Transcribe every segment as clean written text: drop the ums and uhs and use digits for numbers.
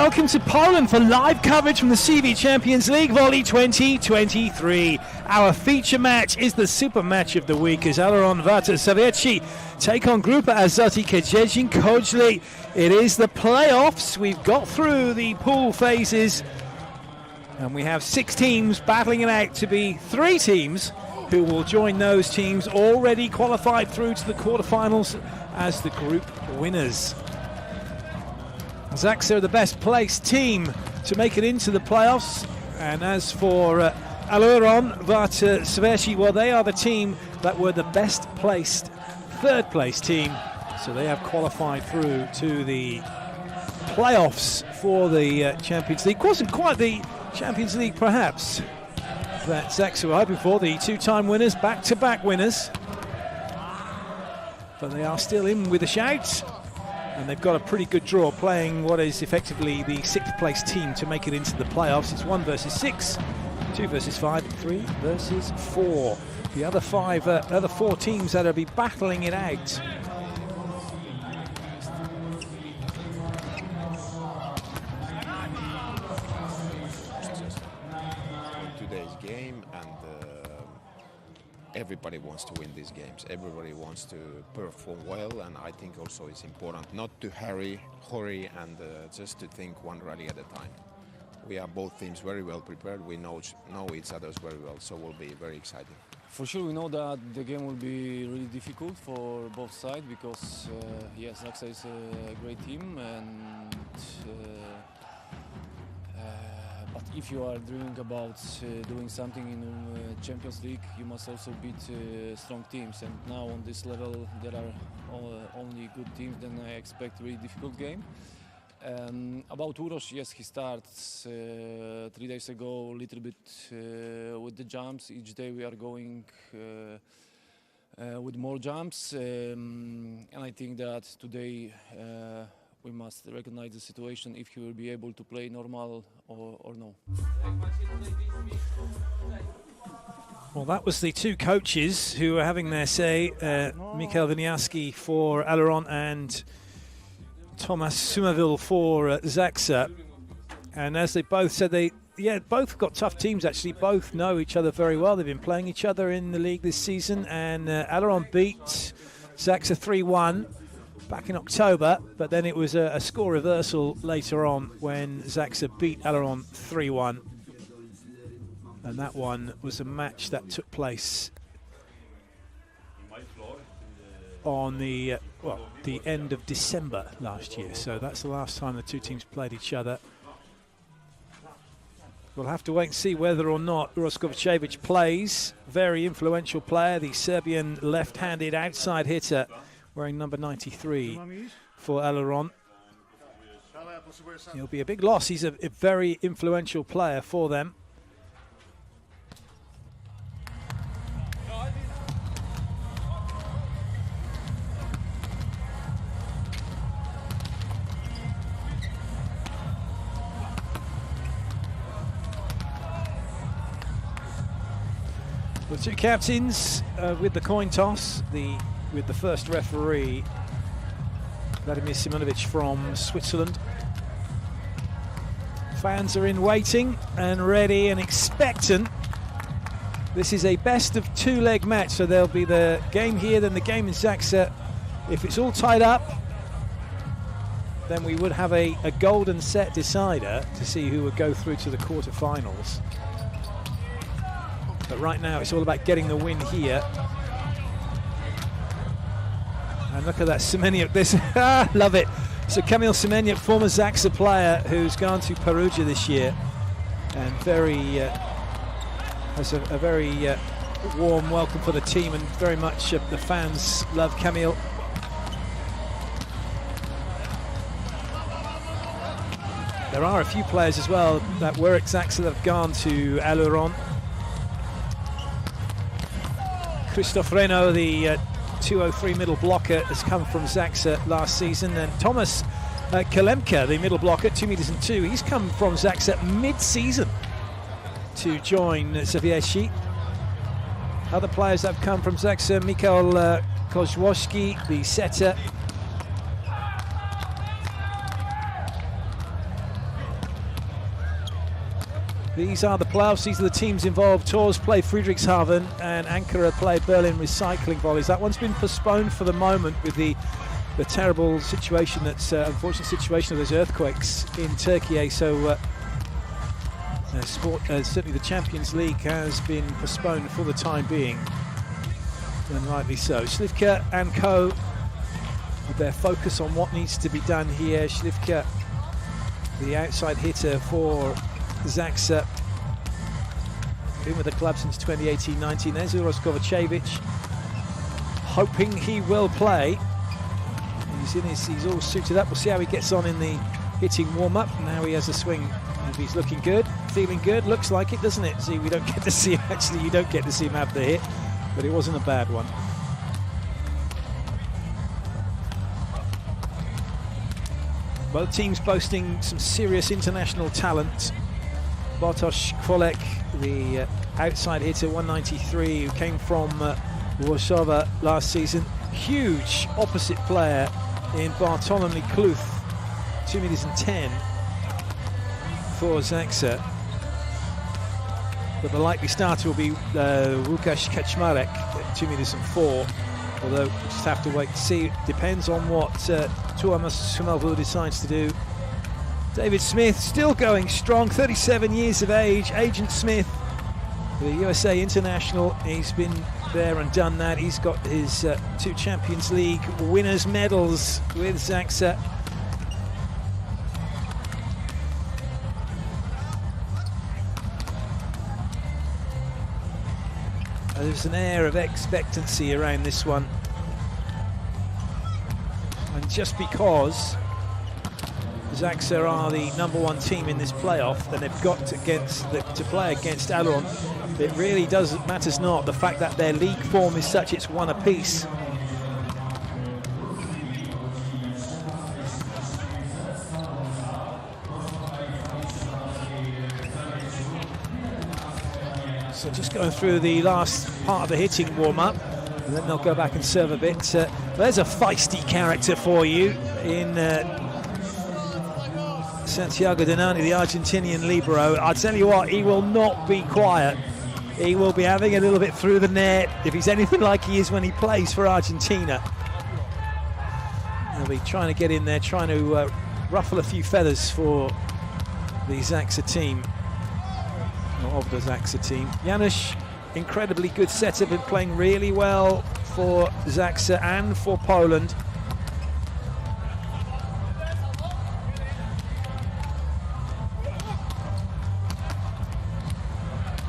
welcome to Poland for live coverage from the CEV Champions League Volley 2023. Our feature match is the super match of the week as Aluron Warta ZAWIERCIE take on Grupa Azoty KŁDZIERZYN-KOďLE. It is the playoffs. We've got through the pool phases and we have 6 teams battling it out to be 3 teams who will join those teams already qualified through to the quarterfinals as the group winners. ZAWIERCIE are the best placed team to make it into the playoffs, and as for Aluron Warta ZAWIERCIE, well, they are the team that were the best placed, 3rd place team, so they have qualified through to the playoffs for the Champions League. Wasn't quite the Champions League perhaps that ZAWIERCIE were hoping for, the 2-time winners, back-to-back winners, but they are still in with a shout. And they've got a pretty good draw playing what is effectively the 6th place team to make it into the playoffs. It's 1 versus 6, 2 versus 5, 3 versus 4. The other 4 teams that will be battling it out. Today's game, and everybody wants to win these games. Everybody wants to perform well, and I think also it's important not to hurry and just to think one rally at a time. We are both teams very well prepared. We know each other very well, so it will be very exciting. For sure, we know that the game will be really difficult for both sides because yes, ZAWIERCIE is a great team, and but if you are dreaming about doing something in Champions League, you must also beat strong teams. And now on this level, there are only good teams. Then I expect a really difficult game. About Uroš, yes, he starts 3 days ago a little bit with the jumps. Each day we are going with more jumps, and I think that today we must recognize the situation if he will be able to play normal or no. Well, that was the 2 coaches who were having their say, Michał Winiarski for Aluron and Thomas Sumaville for ZAWIERCIE. And as they both said, both got tough teams actually. Both know each other very well. They've been playing each other in the league this season, and Aluron beat ZAWIERCIE 3-1 back in October, but then it was a score reversal later on when ZAWIERCIE beat Aluron 3-1. And that one was a match that took place on the end of December last year. So that's the last time the 2 teams played each other. We'll have to wait and see whether or not Uroš Kovačević plays. Very influential player, the Serbian left-handed outside hitter, wearing number 93 for Aluron. He'll be a big loss. He's a very influential player for them. The 2 captains with the coin toss, with the first referee, Vladimir Simonovic from Switzerland. Fans are in waiting and ready and expectant. This is a best of 2-leg match, so there'll be the game here, then the game in ZAWIERCIE. If it's all tied up, then we would have a golden set decider to see who would go through to the quarterfinals. But right now it's all about getting the win here. And look at that, Semeniuk, this, love it. So Kamil Semeniuk, former ZAWIERCIE player who's gone to Perugia this year, and has a very warm welcome for the team, and very much the fans love Kamil. There are a few players as well that were at ZAWIERCIE that have gone to Aluron. Christoph Reno, the 203 middle blocker, has come from ZAWIERCIE last season, and Thomas Kalemka, the middle blocker, 2 meters and 2, he's come from ZAWIERCIE mid-season to join ZAWIERCIE. Other players that have come from ZAWIERCIE, Michał Kozłowski, the setter, These are the playoffs, these are the teams involved. Tours play Friedrichshafen and Ankara play Berlin Recycling Volleys. That one's been postponed for the moment with the terrible situation, that's unfortunate situation of those earthquakes in Turkey. So certainly the Champions League has been postponed for the time being, and rightly so. Slivka and co with their focus on what needs to be done here. Slivka, the outside hitter for ZAWIERCIE, been with the club since 2018-19. There's Uros Kovacevic, hoping he will play. He's all suited up. We'll see how he gets on in the hitting warm-up. Now he has a swing. If he's looking good, feeling good, looks like it, doesn't it? See, we don't get to see him. Actually, you don't get to see him have the hit, but it wasn't a bad one. Both teams boasting some serious international talent. Bartosz Kwolek, the outside hitter, 193, who came from Warsaw last season. Huge opposite player in Bartolomei Kluth, 2.10 meters for ZAWIERCIE. But the likely starter will be Łukasz Kaczmarek, 2.04 meters, although we'll just have to wait to see. It depends on what Tomas Sumalvu decides to do. David Smith still going strong, 37 years of age. Agent Smith, the USA international, he's been there and done that. He's got his 2 Champions League winners' medals with ZAWIERCIE. There's an air of expectancy around this one, and just because ZAWIERCIE are the #1 team in this playoff, then they've got to play against Aluron. It really matters not the fact that their league form is such it's one apiece. So just going through the last part of the hitting warm-up, and then they'll go back and serve a bit. There's a feisty character for you in Santiago Denani, the Argentinian libero. I'll tell you what, he will not be quiet. He will be having a little bit through the net if he's anything like he is when he plays for Argentina. He'll be trying to get in there, trying to ruffle a few feathers for the ZAWIERCIE team, or of the ZAWIERCIE team. Janusz, incredibly good setup, been playing really well for ZAWIERCIE and for Poland.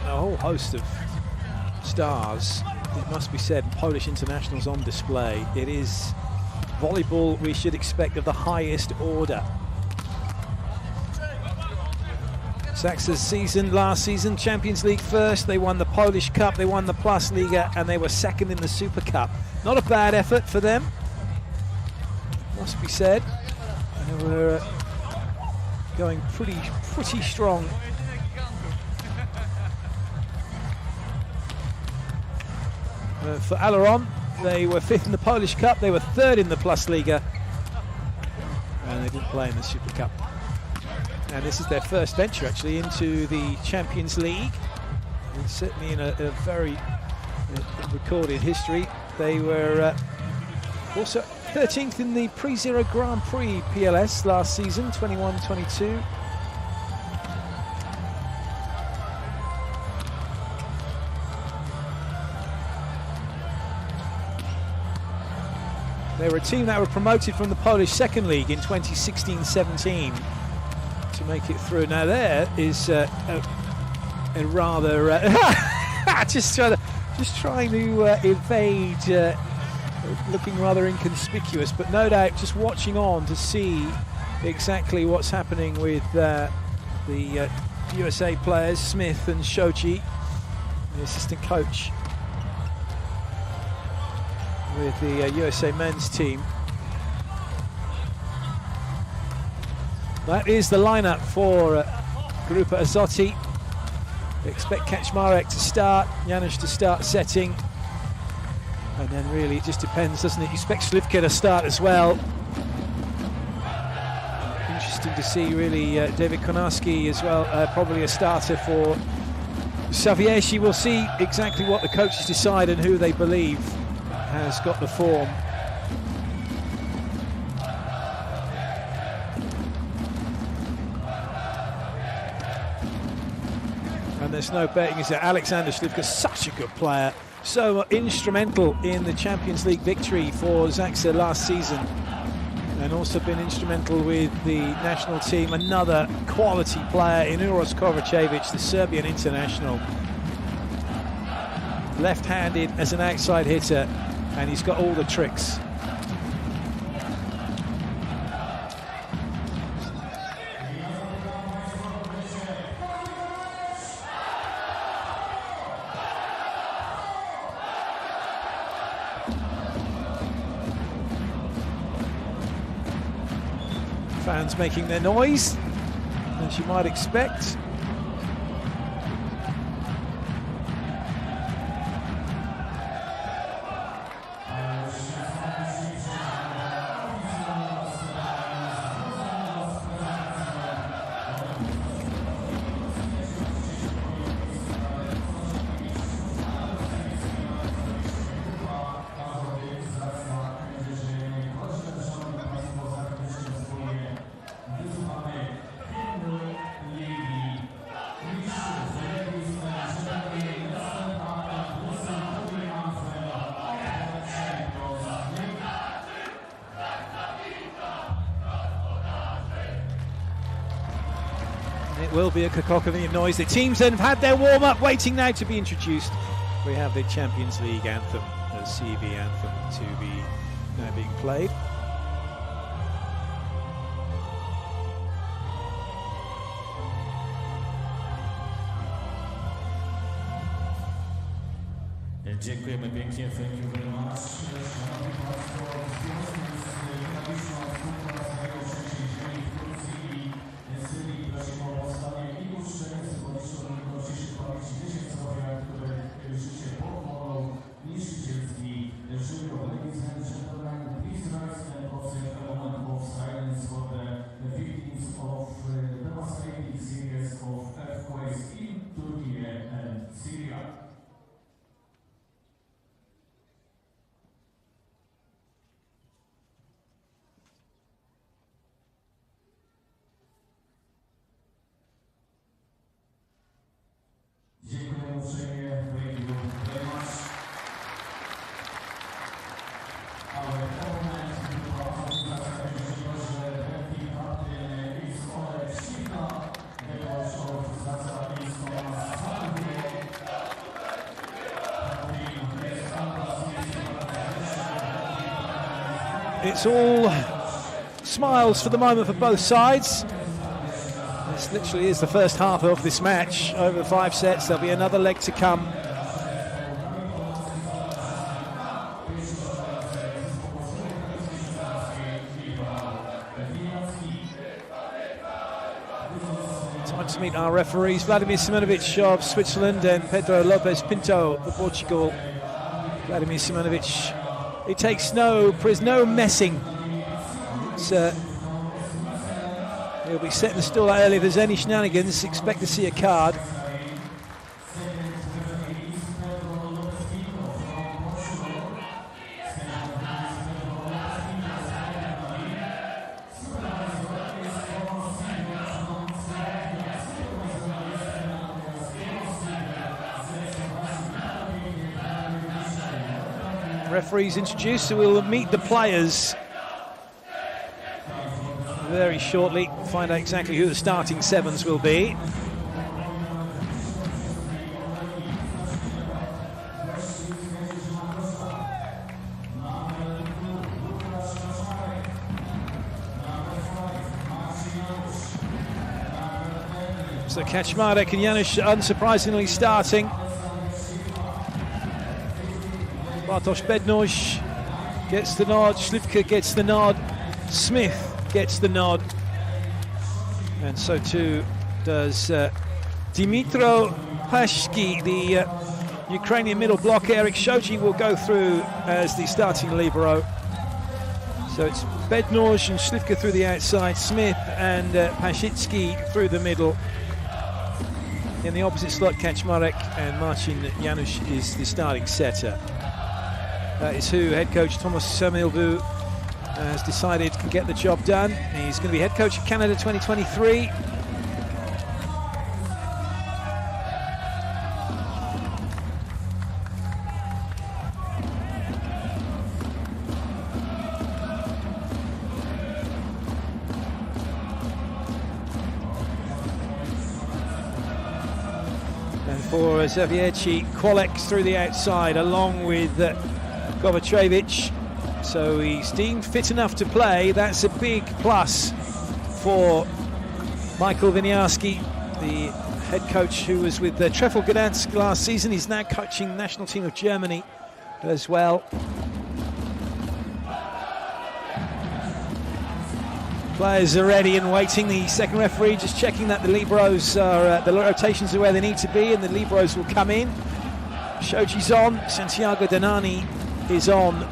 A whole host of stars, it must be said, Polish internationals on display. It is volleyball we should expect of the highest order. ZAWIERCIE's season, last season, Champions League first, they won the Polish Cup, they won the Plus Liga, and they were second in the Super Cup. Not a bad effort for them, must be said. They were going pretty strong. For Aluron, they were 5th in the Polish Cup, they were 3rd in the Plus Liga, and they didn't play in the Super Cup. And this is their first venture actually into the Champions League, and certainly in a very recorded history. They were also 13th in the Pre-Zero Grand Prix PLS last season, 21-22. They were a team that were promoted from the Polish Second League in 2016-17 to make it through. Now there is a rather just trying to evade, looking rather inconspicuous, but no doubt just watching on to see exactly what's happening with the USA players, Smith and Shoji, the assistant coach with the USA men's team. That is the lineup for Grupa Azoty. They expect Kaczmarek to start, Janusz to start setting, and then really it just depends, doesn't it? You expect Slivka to start as well. interesting to see, really, David Konarski as well, probably a starter for ZAWIERCIE. We'll see exactly what the coaches decide and who they believe has got the form. And there's no betting, is there? Alexander Slivka, such a good player, so instrumental in the Champions League victory for ZAWIERCIE last season, and also been instrumental with the national team. Another quality player in Uros Kovacevic, the Serbian international. Left-handed as an outside hitter, and he's got all the tricks. Fans making their noise, as you might expect. It will be a cacophony of noise. The teams then have had their warm-up, waiting now to be introduced. We have the Champions League anthem, the CEV anthem, to be now being played. Dziękujemy pięknie, thank you very much. It's all smiles for the moment for both sides. This literally is the first half of this match. Over the 5 sets, there'll be another leg to come. Time to meet our referees, Vladimir Simonovic of Switzerland and Pedro Lopez Pinto of Portugal. Vladimir Simonovic, he takes no messing. He'll be setting the stall out early. If there's any shenanigans, expect to see a card. Referees introduced, so we'll meet the players very shortly, find out exactly who the starting sevens will be. So Kaczmarek and Janusz unsurprisingly starting. Bartosz Bednoś gets the nod, Slivka gets the nod, Smith gets the nod, and so too does Dmytro Pashki, the Ukrainian middle block. Eric Shoji will go through as the starting libero. So it's Bednarz and Slivka through the outside, Smith and Pasicki through the middle. In the opposite slot, Kaczmarek and Marcin Janusz is the starting setter. That is who head coach Tomasz Samilvu has decided can get the job done. He's going to be head coach of Canada 2023. For Zawiercie, Kwolek through the outside along with Kovacevic. So he's deemed fit enough to play. That's a big plus for Michael Winiarski, the head coach who was with Trefl Gdansk last season. He's now coaching the national team of Germany as well. Players are ready and waiting. The second referee just checking that the libros are, the rotations are where they need to be, and the libros will come in. Shoji's on, Santiago Danani is on.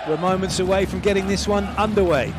We're moments away from getting this one underway.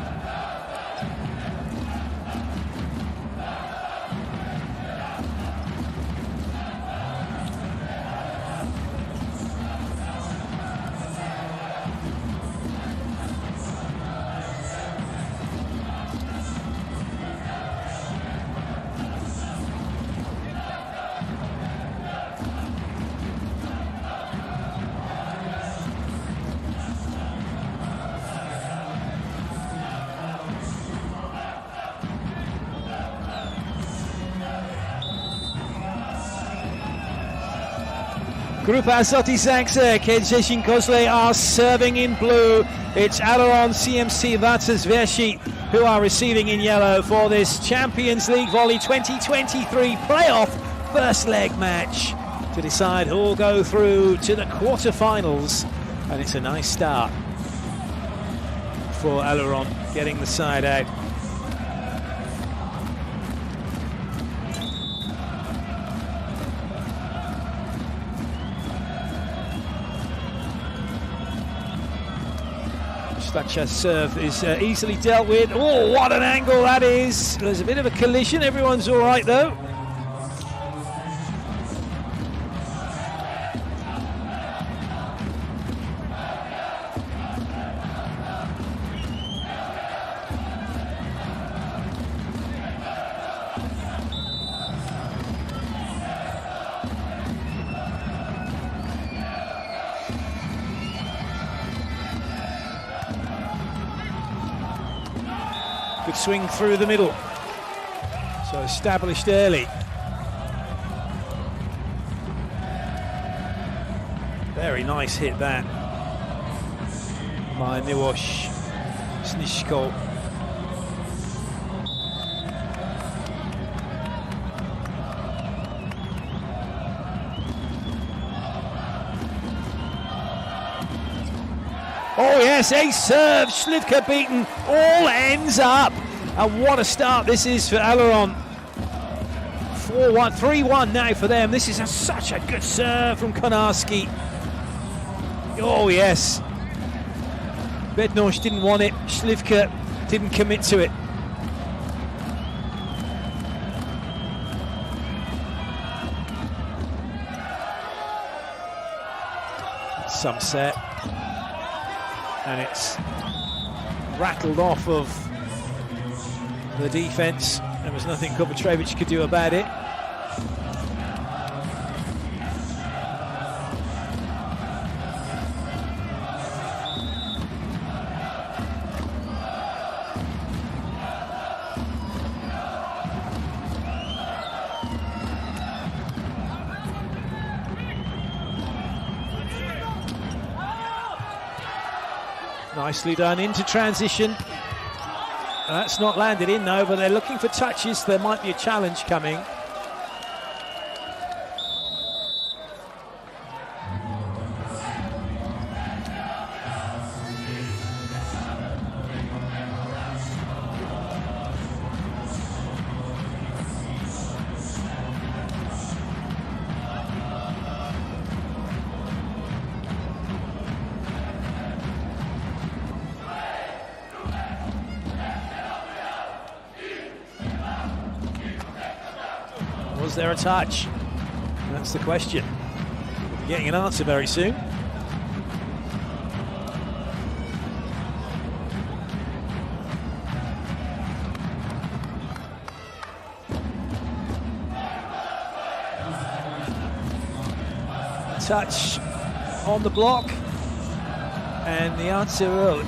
Grupa Azoty KŁDZIERZYN-KOďLE are serving in blue. It's Aluron CMC Warta ZAWIERCIE who are receiving in yellow for this Champions League Volley 2023 playoff first leg match to decide who will go through to the quarterfinals. And it's a nice start for Aluron getting the side out. Stacca's serve is easily dealt with. Oh, what an angle that is! There's a bit of a collision. Everyone's all right though. Good swing through the middle. So established early. Very nice hit that by Miłosz Sniszko. Oh yes, ace serve, Slivka beaten, all ends up. And what a start this is for Aluron. 4-1, 3-1 now for them. This is such a good serve from Konarski. Oh yes. Bednarz didn't want it, Slivka didn't commit to it. Some set. And it's rattled off of the defence. There was nothing Kovacevic could do about it. Nicely done into transition. That's not landed in though, but they're looking for touches. There might be a challenge coming. Was there a touch? That's the question. We'll be getting an answer very soon. Touch on the block, and the answer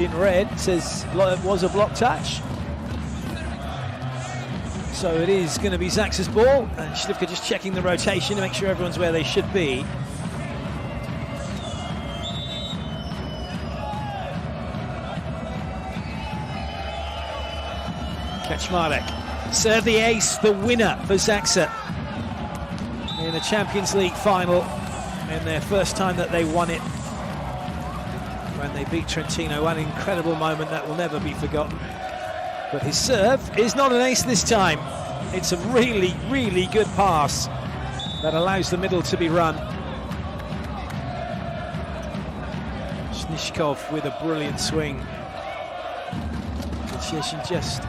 in red says it was a block touch. So it is going to be Zaksa's ball, and Śliwka just checking the rotation to make sure everyone's where they should be. Kaczmarek, serve the ace, the winner for Zaksa in the Champions League final. In their first time that they won it, when they beat Trentino. One incredible moment that will never be forgotten. But his serve is not an ace this time. It's a really, really good pass that allows the middle to be run. Snishkov with a brilliant swing. KŁDZIERZYN just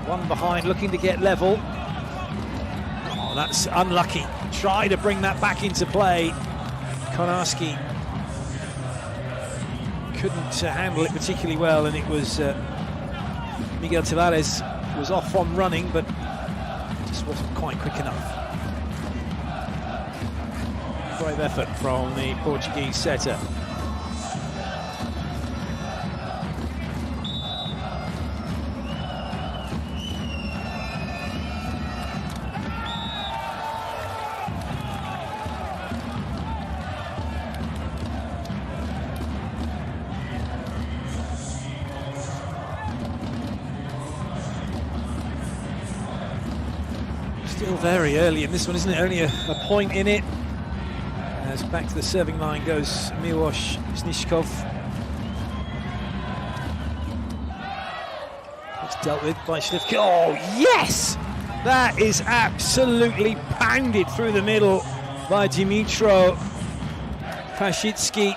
one behind, looking to get level. Oh, that's unlucky. Try to bring that back into play. Konarski couldn't handle it particularly well, and it was Miguel Tavares was off on running, but just wasn't quite quick enough. Brave effort from the Portuguese setter. Still very early in this one, isn't it? Only a point in it. As back to the serving line goes Miłosz Snishkov. It's dealt with by Śliwka. Oh, yes! That is absolutely pounded through the middle by Dimitro Paszycki.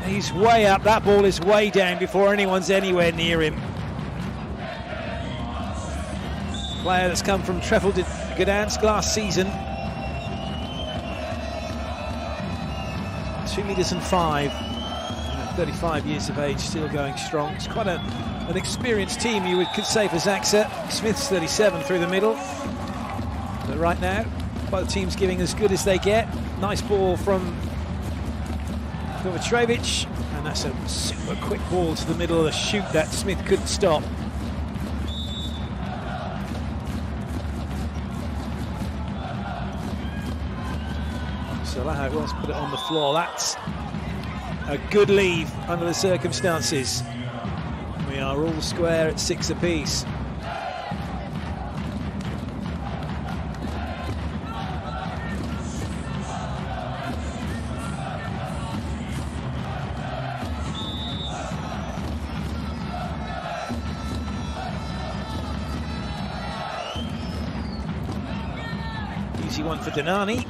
He's way up. That ball is way down before anyone's anywhere near him. Player that's come from Trefl Gdansk last season. 2 meters and 5. 35 years of age, still going strong. It's quite an experienced team, you could say, for Zaksa. Smith's 37 through the middle. But right now, both teams giving as good as they get. Nice ball from Kovacevic, and that's a super quick ball to the middle of the shoot that Smith couldn't stop. Salaha wants to put it on the floor. That's a good leave under the circumstances. We are all square at 6 apiece. Easy one for Donani.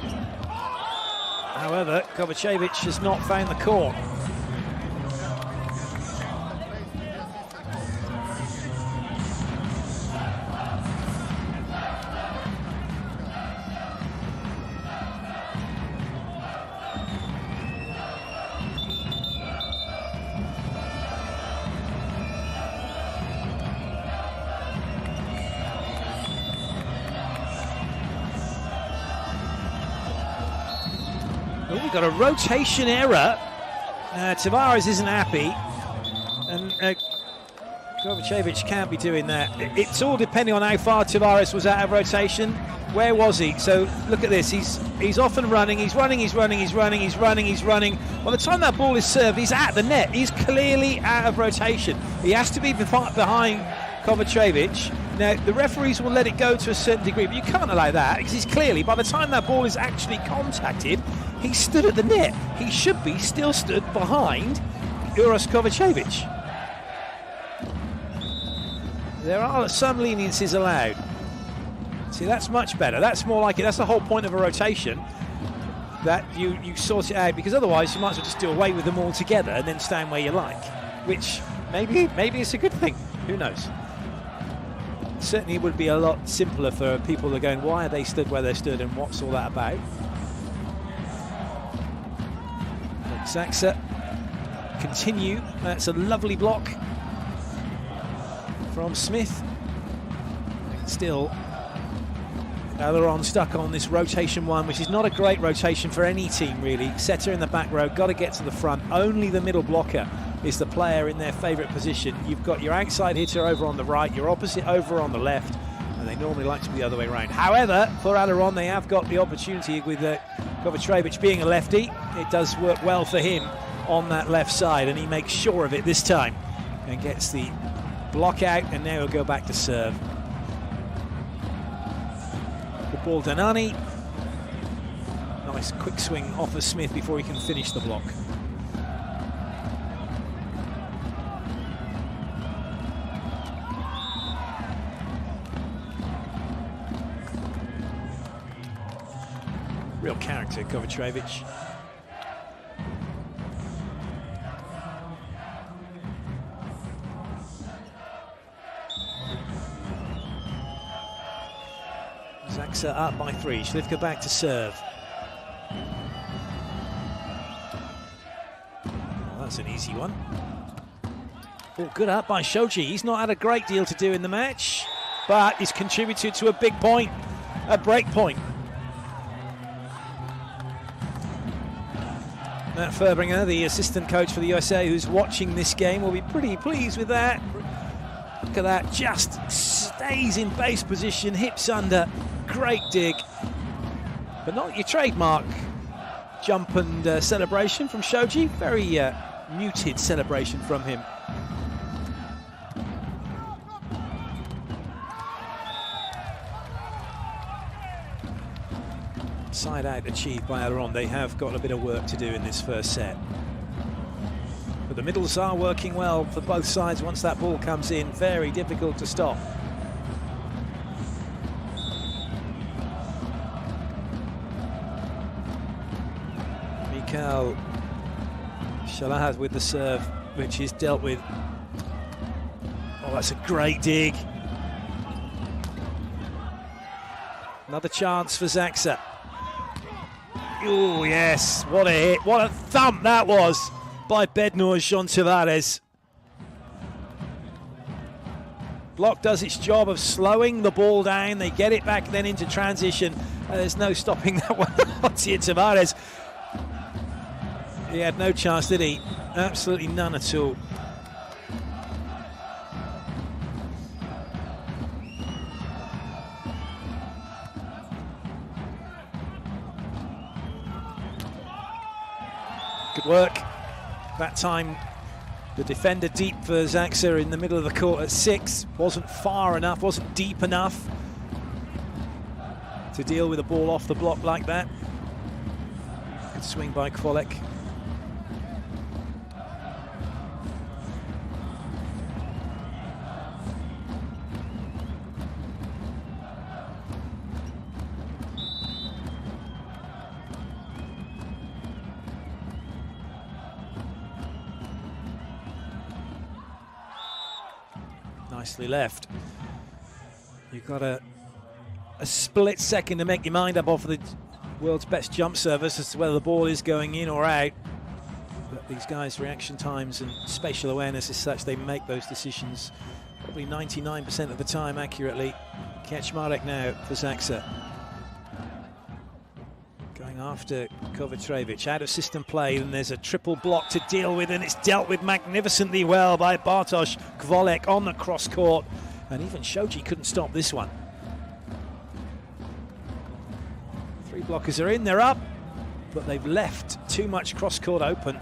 However, Kovacevic has not found the court. Oh, we've got a rotation error. Tavares isn't happy, and Kovacevic can't be doing that. It's all depending on how far Tavares was out of rotation. Where was he? So look at this. He's off and running. He's running. By the time that ball is served, he's at the net. He's clearly out of rotation. He has to be behind Kovacevic. Now, the referees will let it go to a certain degree, but you can't allow that, because he's clearly, by the time that ball is actually contacted, he stood at the net. He should be still stood behind Uros Kovacevic. There are some leniencies allowed. See, that's much better. That's more like it. That's the whole point of a rotation, that you sort it out, because otherwise you might as well just do away with them all together and then stand where you like, which maybe it's a good thing. Who knows? certainly would be a lot simpler for people that are going, why are they stood where they stood and what's all that about? Zaxa continue. That's a lovely block from Smith. Still, Aluron stuck on this rotation one, which is not a great rotation for any team really. Setter in the back row, got to get to the front. Only the middle blocker is the player in their favourite position. You've got your outside hitter over on the right, your opposite over on the left, and they normally like to be the other way around. However, for Aluron, they have got the opportunity with Kovacevic being a lefty. It does work well for him on that left side, and he makes sure of it this time and gets the block out, and now he'll go back to serve. Good ball, Danani. Nice quick swing off of Smith before he can finish the block. Real character, Kovacevic. Zaxa up by 3. Śliwka back to serve. Well, that's an easy one. Oh, good up by Shoji. He's not had a great deal to do in the match, but he's contributed to a big point, a break point. Matt Furbringer, the assistant coach for the USA, who's watching this game, will be pretty pleased with that. Look at that, just stays in base position, hips under, great dig. But not your trademark jump and celebration from Shoji. Very muted celebration from him. Side out achieved by Aluron. They have got a bit of work to do in this first set. But the middles are working well for both sides once that ball comes in. Very difficult to stop. Mikhail Shalahad with the serve, which is dealt with. Oh, that's a great dig. Another chance for Zaxa. Oh, yes, what a hit, what a thump that was by Bednor Jean Tavares. Block does its job of slowing the ball down. They get it back then into transition. There's no stopping that one. Tavares, he had no chance, did he? Absolutely none at all. Good work. That time, the defender deep for Zaxa in the middle of the court at 6. Wasn't far enough, wasn't deep enough to deal with a ball off the block like that. Good swing by Kvolek. Nicely left. You've got a split second to make your mind up off of the world's best jump service as to whether the ball is going in or out. But these guys' reaction times and spatial awareness is such they make those decisions probably 99% of the time accurately. Kaczmarek now for Zaxa. Going after Kovacevic, out of system play, and there's a triple block to deal with, and it's dealt with magnificently well by Bartosz Kvolek on the cross court, and even Shoji couldn't stop this one. 3 blockers are in, they're up, but they've left too much cross court open.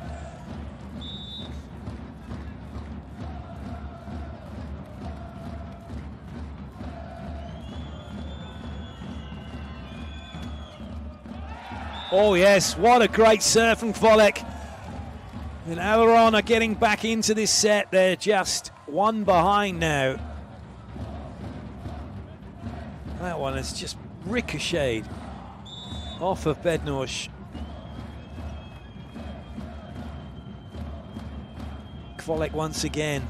Oh yes, what a great serve from Kvolek. And Aluron are getting back into this set. They're just 1 behind now. That one has just ricocheted off of Bednor. Kvolek once again.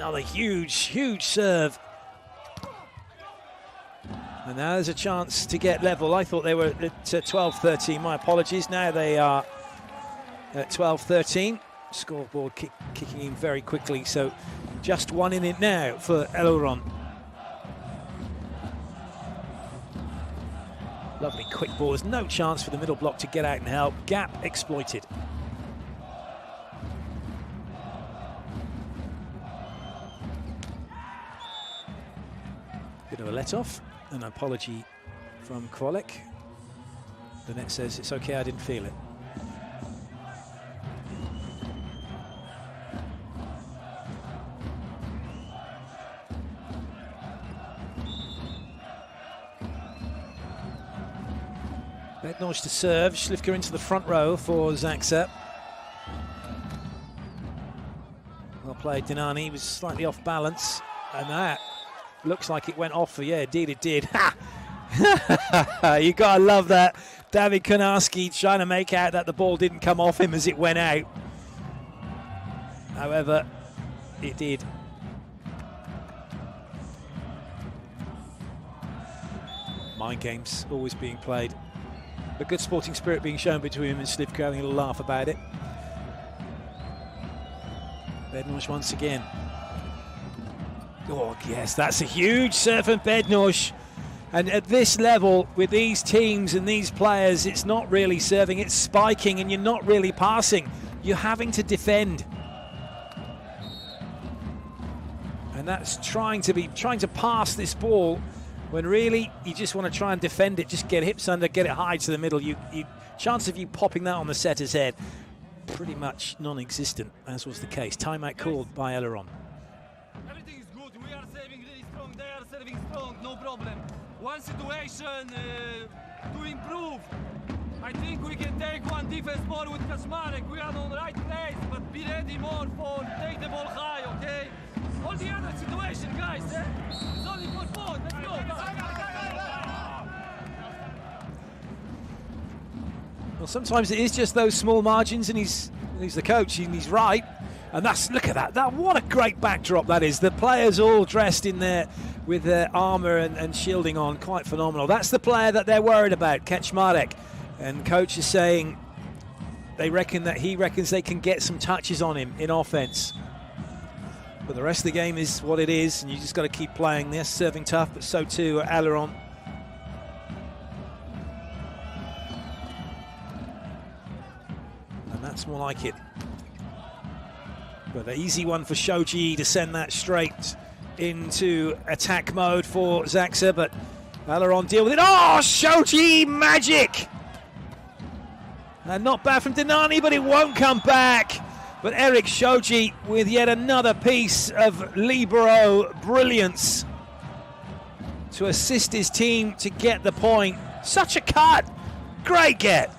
Another huge serve. And now there's a chance to get level. I thought they were at 12-13. My apologies. Now they are at 12-13. Scoreboard kicking in very quickly. So just one in it now for Aluron. Lovely quick ball. There's no chance for the middle block to get out and help. Gap exploited. Bit of a let-off. An apology from Kwolek. The net says, it's okay, I didn't feel it. Bednosh to serve, Śliwka into the front row for Zaksa. Well played, Dinani, he was slightly off balance, and that looks like it went off for, yeah, indeed it did. Ha! You gotta love that. David Konarski trying to make out that the ball didn't come off him as it went out. However, it did. Mind games always being played. A good sporting spirit being shown between him and Śliwka, having a laugh about it. Bednosh once again. Oh yes, that's a huge serve from Bednosh. And at this level, with these teams and these players, it's not really serving, it's spiking, and you're not really passing. You're having to defend. And that's trying to pass this ball when really you just want to try and defend it, just get hips under, get it high to the middle. Chance of you popping that on the setter's head, pretty much non-existent, as was the case. Timeout called by Aluron. Everything is good. We are serving really strong. They are serving strong. No problem. One situation to improve. I think we can take one defense ball with Kaczmarek. We are on the right place, but be ready more for take the ball high, okay? All the other situation, guys, eh? It's only for four. Let's go. Well, sometimes it is just those small margins, and he's the coach, and he's right. And look at that. What a great backdrop that is. The players all dressed in there with their armour and shielding on, quite phenomenal. That's the player that they're worried about, Kaczmarek. And coach is saying he reckons they can get some touches on him in offense. But the rest of the game is what it is, and you just got to keep playing. They're serving tough, but so too Aluron. And that's more like it. But an easy one for Shoji to send that straight into attack mode for Zaksa, but Aluron deal with it. Oh, Shoji magic! And not bad from Dinani, but it won't come back. But Eric Shoji with yet another piece of libero brilliance to assist his team to get the point. Such a cut! Great get!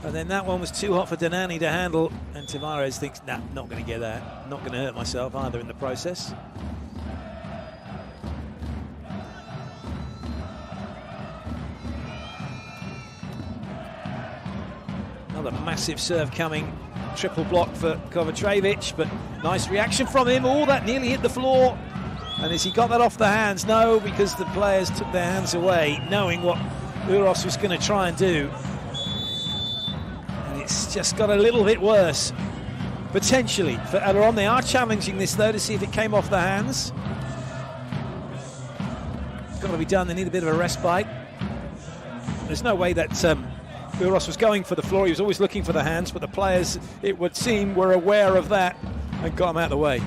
And then that one was too hot for Dinani to handle, and Tavares thinks, nah, not going to get that. Not going to hurt myself either in the process. Another massive serve coming. Triple block for Kovacevic, but nice reaction from him. Oh, that nearly hit the floor. And has he got that off the hands? No, because the players took their hands away, knowing what Uros was going to try and do. And it's just got a little bit worse, potentially, for Aluron. They are challenging this, though, to see if it came off the hands. It's got to be done. They need a bit of a respite. There's no way that Uros was going for the floor. He was always looking for the hands, but the players, it would seem, were aware of that and got him out of the way.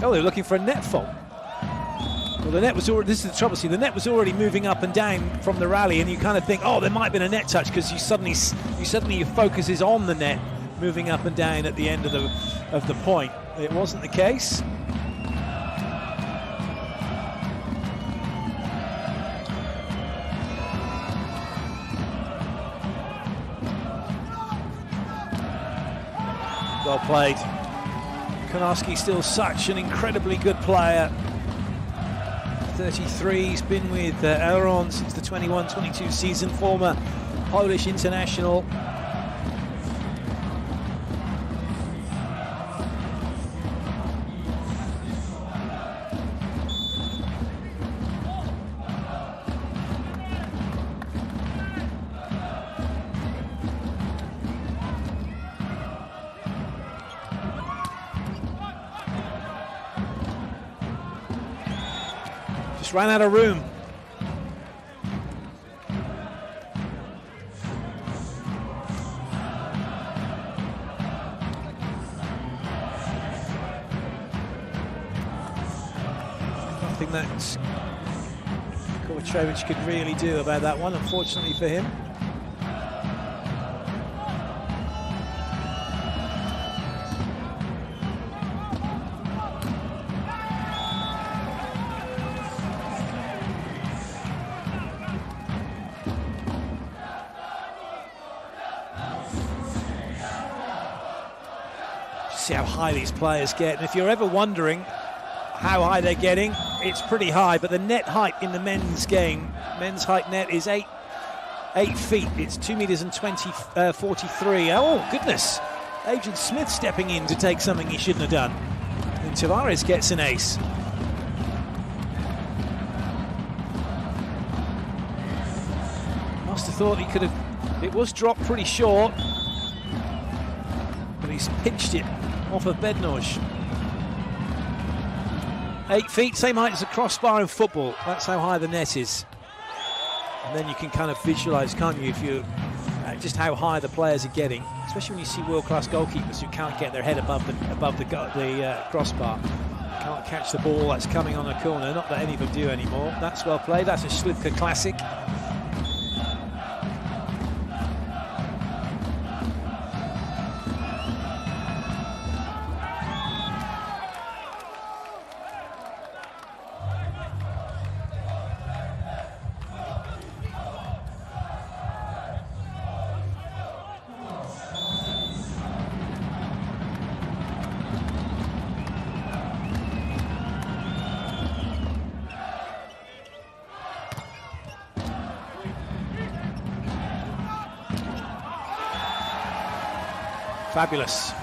Oh, they're looking for a net fault. Well, the net was already, this is the trouble, see, the net was already moving up and down from the rally, and you kind of think, oh, there might have been a net touch, because your focus is on the net moving up and down at the end of the point. It wasn't the case. Well played. Konarski still such an incredibly good player. 33, he's been with Aluron since the 21-22 season, former Polish international. Just ran out of room. Nothing that Kovacevic could really do about that one, unfortunately for him. See how high these players get, and if you're ever wondering how high they're getting, it's pretty high, but the net height in the men's game, men's height net is 8 feet. It's 2 meters and 43. Oh goodness, Agent Smith stepping in to take something he shouldn't have done, and Tavares gets an ace. Must have thought he could have, it was dropped pretty short, but he's pinched it off of Bednoj. 8 feet, same height as a crossbar in football. That's how high the net is. And then you can kind of visualize, can't you, if you just how high the players are getting, especially when you see world-class goalkeepers who can't get their head above the crossbar, can't catch the ball that's coming on a corner. Not that any of them do anymore. That's well played. That's a Slivka classic. Fabulous.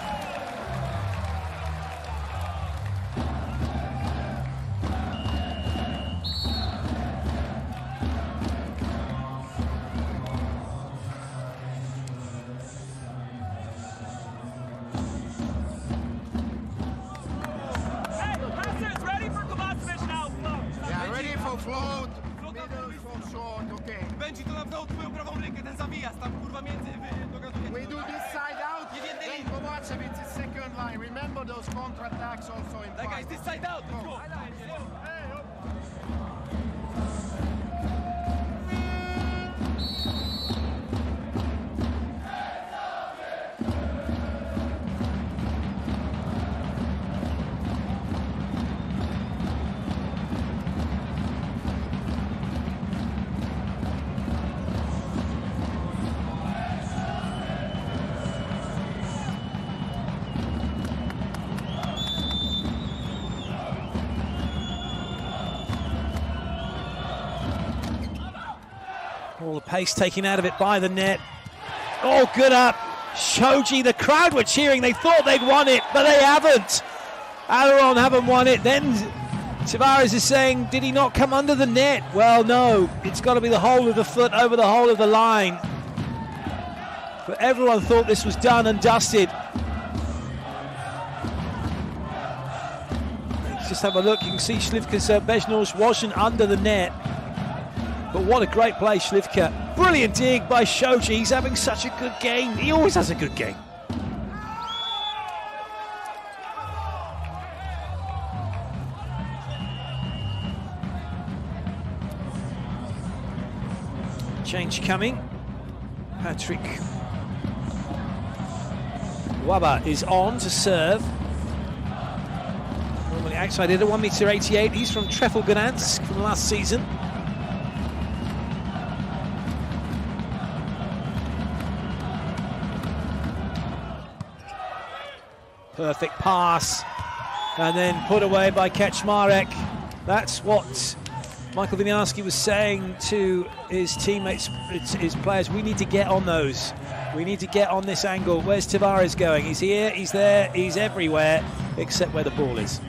Ready for Kovacevic now, float. Yeah, ready for float. Middle for short, okay. Będzie to na twoją prawą rękę, ten zawijas tam kurwa między dogaduje. We do this side out. Then Kovacevic is second line. Remember those counter-attacks also in That fight. guy's this side out. Let's go. All the pace taken out of it by the net. Oh, good up. Shoji, the crowd were cheering. They thought they'd won it, but they haven't. Aluron haven't won it. Then Tavares is saying, did he not come under the net? Well, no. It's got to be the whole of the foot over the whole of the line. But everyone thought this was done and dusted. Let's just have a look. You can see Slivka's Bednoj wasn't under the net. But what a great play, Slivka. Brilliant dig by Shoji. He's having such a good game. He always has a good game. Change coming. Patrick Waba is on to serve. Normally outside hitter, 1m88. He's from Trefl Gdansk from last season. Perfect pass. And then put away by Kaczmarek. That's what Michael Winiarski was saying to his teammates, his players. We need to get on those. We need to get on this angle. Where's Tavares going? He's here, he's there, he's everywhere, except where the ball is.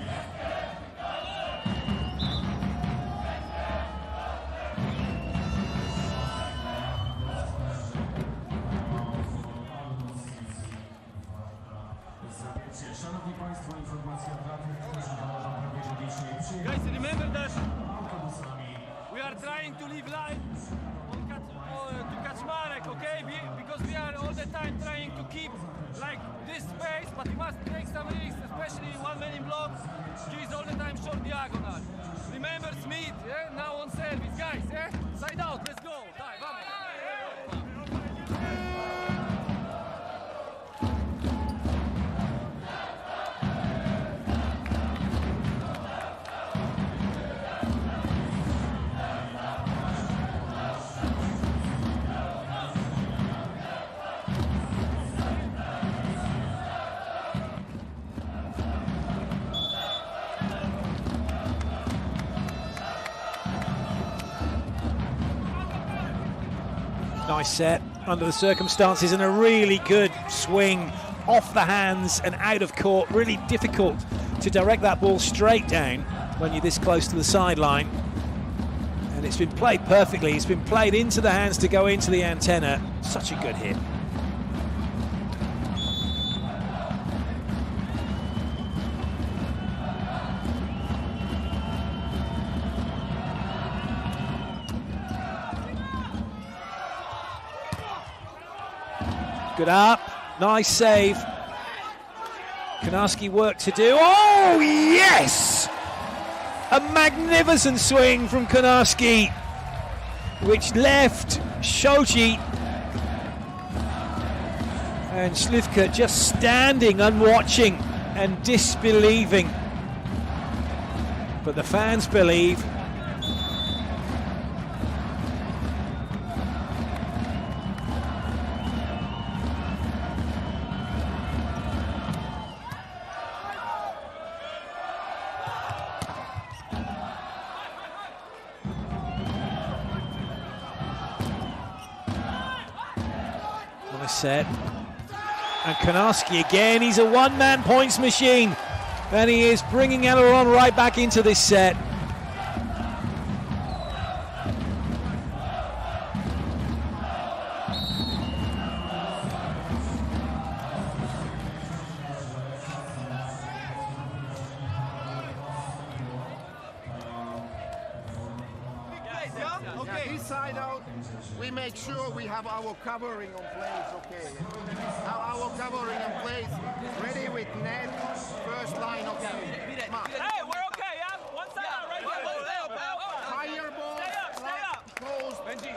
Guys, remember that we are trying to leave line to Kaczmarek, okay? Because we are all the time trying to keep like this space, but we must take some risks, especially one man in block. He is all the time short diagonal. Remember Smith, yeah? Now on service, guys, yeah? Side out, let's go. Dai, vamos. Nice set under the circumstances, and a really good swing off the hands and out of court. Really difficult to direct that ball straight down when you're this close to the sideline. And it's been played perfectly. It's been played into the hands to go into the antenna. Such a good hit. Good up, nice save. Konarski work to do. Oh, yes! A magnificent swing from Konarski, which left Shoji and Slivka just standing, unwatching and disbelieving. But the fans believe. Set. And Konarski again, he's a one-man points machine, and he is bringing Aluron right back into this set. Okay, this side out, we make sure we have our covering on place, okay? Have our covering in place, ready with net, first line, okay? Hey, we're okay, yeah? One side out, right here. Higher ball, Stay up. close. Benji.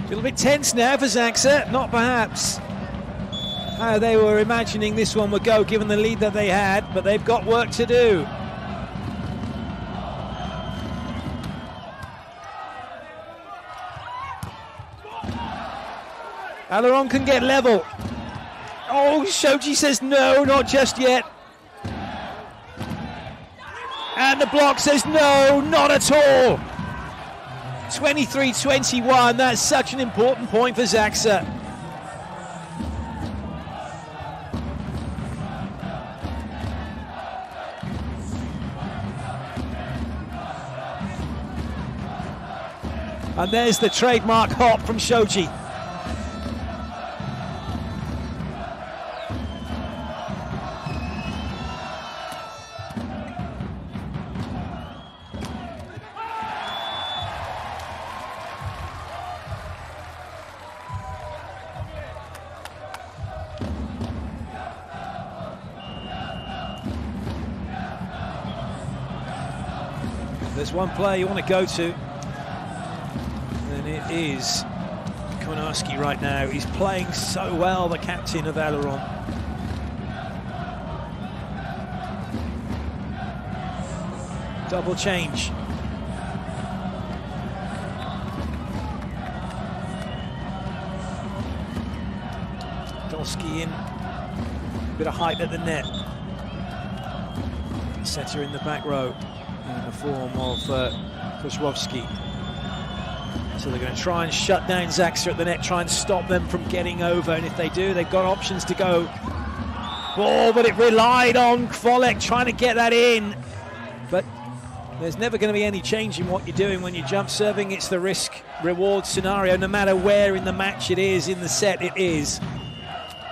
A little bit tense now for Zaksa, not perhaps how they were imagining this one would go given the lead that they had, but they've got work to do. Aluron can get level. Oh, Shoji says no, not just yet. And the block says no, not at all. 23-21, that's such an important point for Zaksa. And there's the trademark hop from Shoji. there's one player you want to go to, then it is Konarski right now. He's playing so well, the captain of Aluron. Double change. Dolski in, bit of height at the net. Setter in the back row in the form of Kozłowski. So they're going to try and shut down Zaksa at the net, try and stop them from getting over, and if they do, they've got options to go. Ball, but it relied on Kvolek trying to get that in. But there's never going to be any change in what you're doing when you're jump serving. It's the risk-reward scenario, no matter where in the match it is, in the set it is.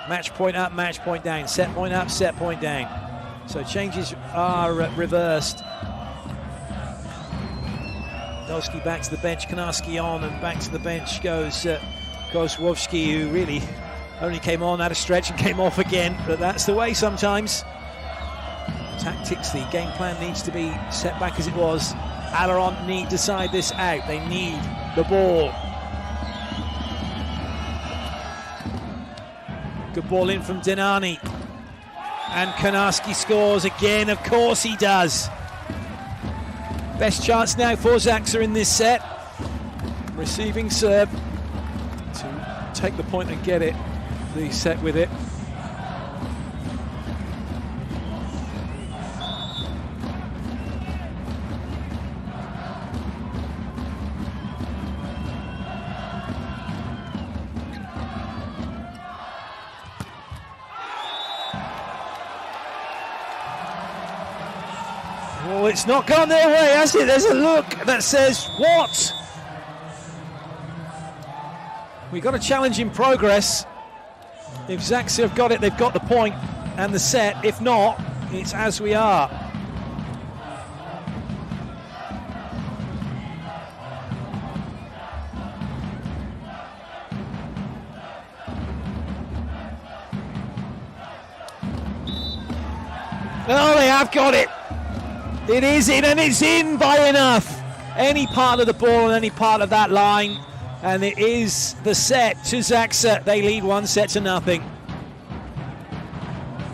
Match point up, match point down, set point up, set point down. So changes are reversed. Dolski back to the bench, Konarski on, and back to the bench goes Kozłowski, who really only came on, had a stretch and came off again, but that's the way sometimes. Tactics, the game plan needs to be set back as it was. Aluron need to side this out, they need the ball. Good ball in from Denani. And Konarski scores again, of course he does. Best chance now for Zaksa in this set. Receiving serve to take the point and get it, the set with it. Well, it's not gone their way, has it? There's a look that says, what? We've got a challenge in progress. If Zaksa have got it, they've got the point and the set. If not, it's as we are. Oh, they have got it. It is in, and it's in by enough. Any part of the ball and any part of that line, and it is the set to Zaksa. They lead 1-0.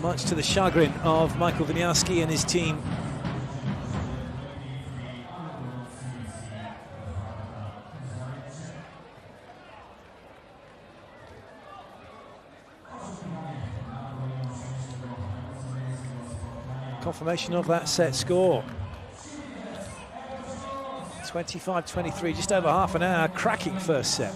Much to the chagrin of Michael Winiarski and his team. Confirmation of that set score. 25-23, just over half an hour. Cracking first set.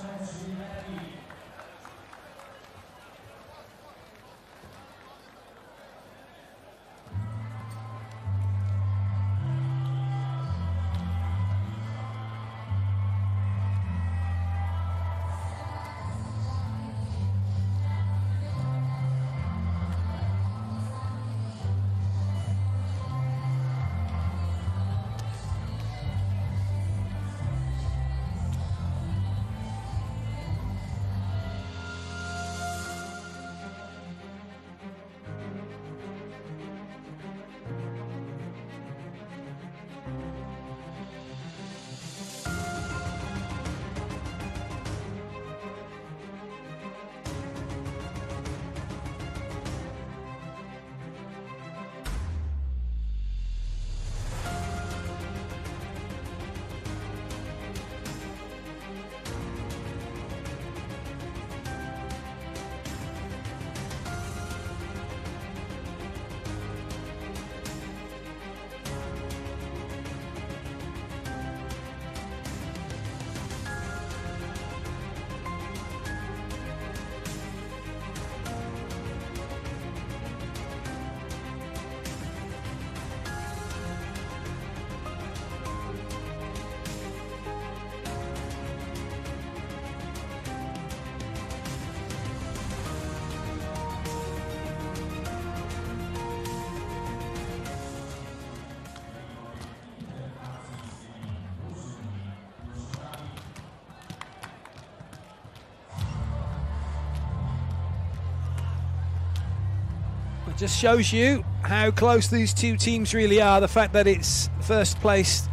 Just shows you how close these two teams really are. The fact that it's first place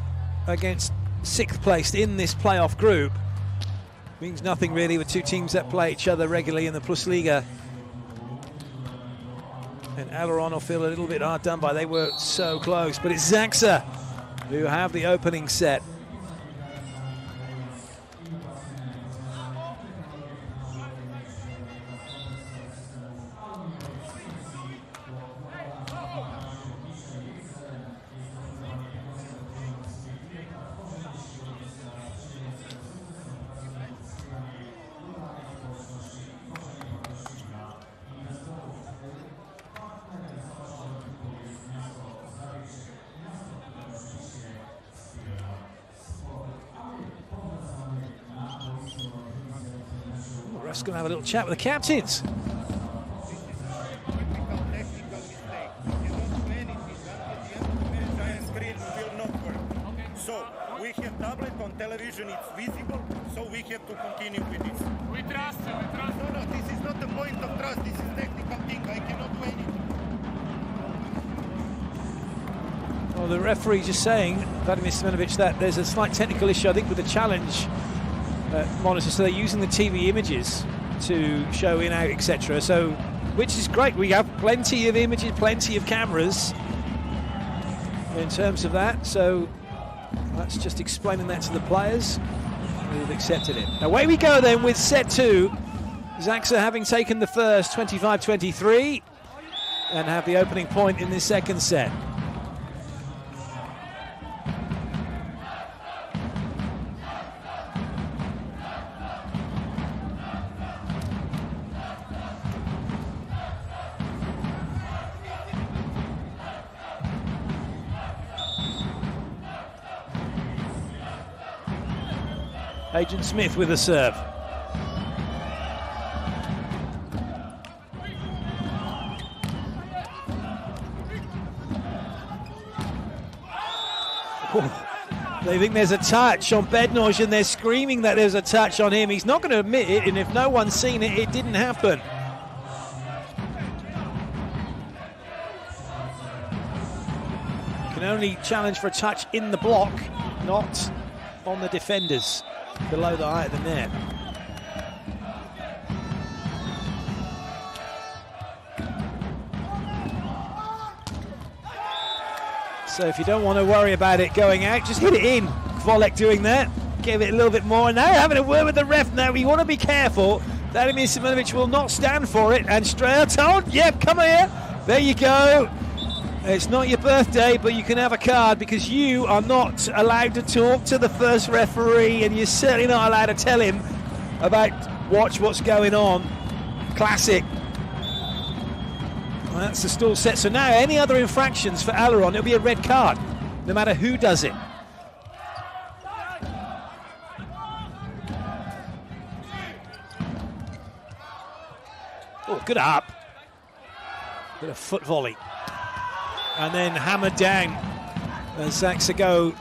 against 6th placed in this playoff group means nothing really with two teams that play each other regularly in the Plus Liga. And Aluron will feel a little bit hard done by. They were so close, but it's ZAWIERCIE who have the opening set. Ref's going to have a little chat with the captains. So we have tablet on television, it's visible, so we have to continue with this. We trust you, we trust you. No, this is not the point of trust, this is technical thing, I cannot do anything. Well, the referee just saying, Vladimir Semenovic, that there's a slight technical issue, I think, with the challenge monitor, so they're using the TV images to show in, out, etc. So, which is great. We have plenty of images, plenty of cameras in terms of that. So that's just explaining that to the players who've accepted it. Away we go then with set 2. ZAWIERCIE having taken the first 25-23 and have the opening point in this second set. Agent Smith with a serve. Oh, they think there's a touch on Bednoj and they're screaming that there's a touch on him. He's not going to admit it, and if no one's seen it, it didn't happen. Can only challenge for a touch in the block, not on the defenders below the height of the net. So if you don't want to worry about it going out, just hit it in. Volek doing that, gave it a little bit more. Now having a word with the ref now. We want to be careful. Vladimir Semenovic will not stand for it. And straight on, yep, come here. There you go. It's not your birthday, but you can have a card because you are not allowed to talk to the first referee, and you're certainly not allowed to tell him about watch what's going on. Classic. Well, that's the stall set. So now any other infractions for Aluron, it'll be a red card, no matter who does it. Oh, good up. Bit of foot volley. And then hammered down as ZAWIERCIE go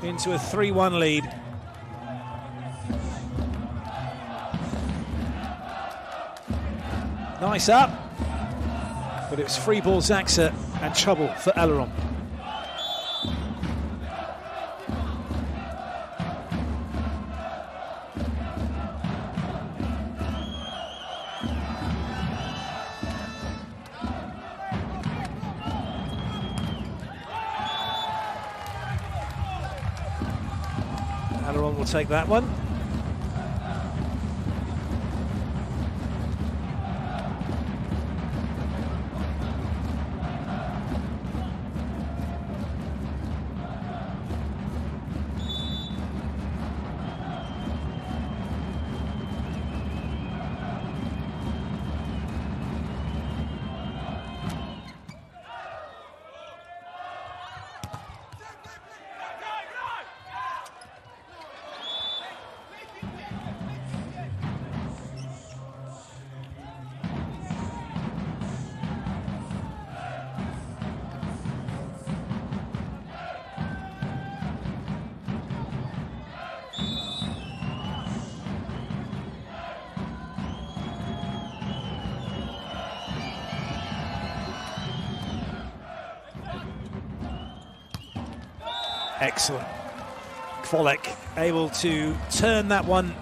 into a 3-1 lead. Nice up, but it was free ball ZAWIERCIE and trouble for Aluron. Aluron will take that one. Excellent. Kvolic able to turn that one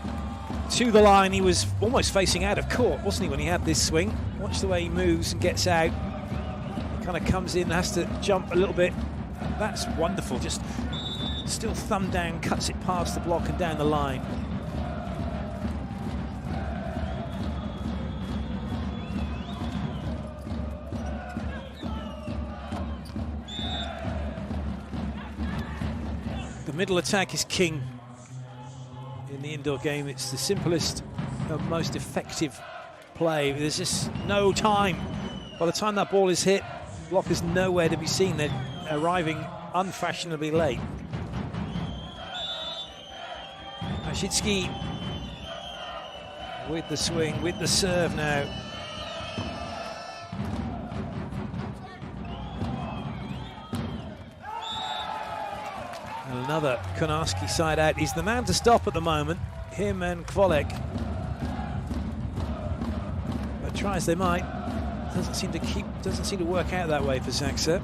to the line. He was almost facing out of court, wasn't he, when he had this swing? Watch the way he moves and gets out. Kind of comes in, has to jump a little bit. That's wonderful, just still thumb down, cuts it past the block and down the line. The middle attack is king in the indoor game. It's the simplest and most effective play. There's just no time. By the time that ball is hit, the block is nowhere to be seen. They're arriving unfashionably late. Ashitsky with the swing, with the serve now. And another Konarski side out. He's the man to stop at the moment, him and Kvolic. But try as they might, doesn't seem to work out that way for Zaksa.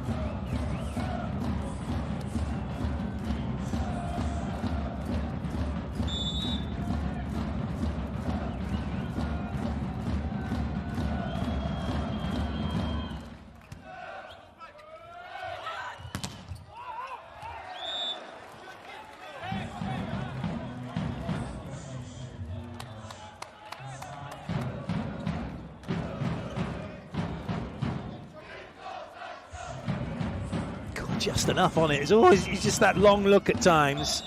Just enough on it. It's just that long look at times.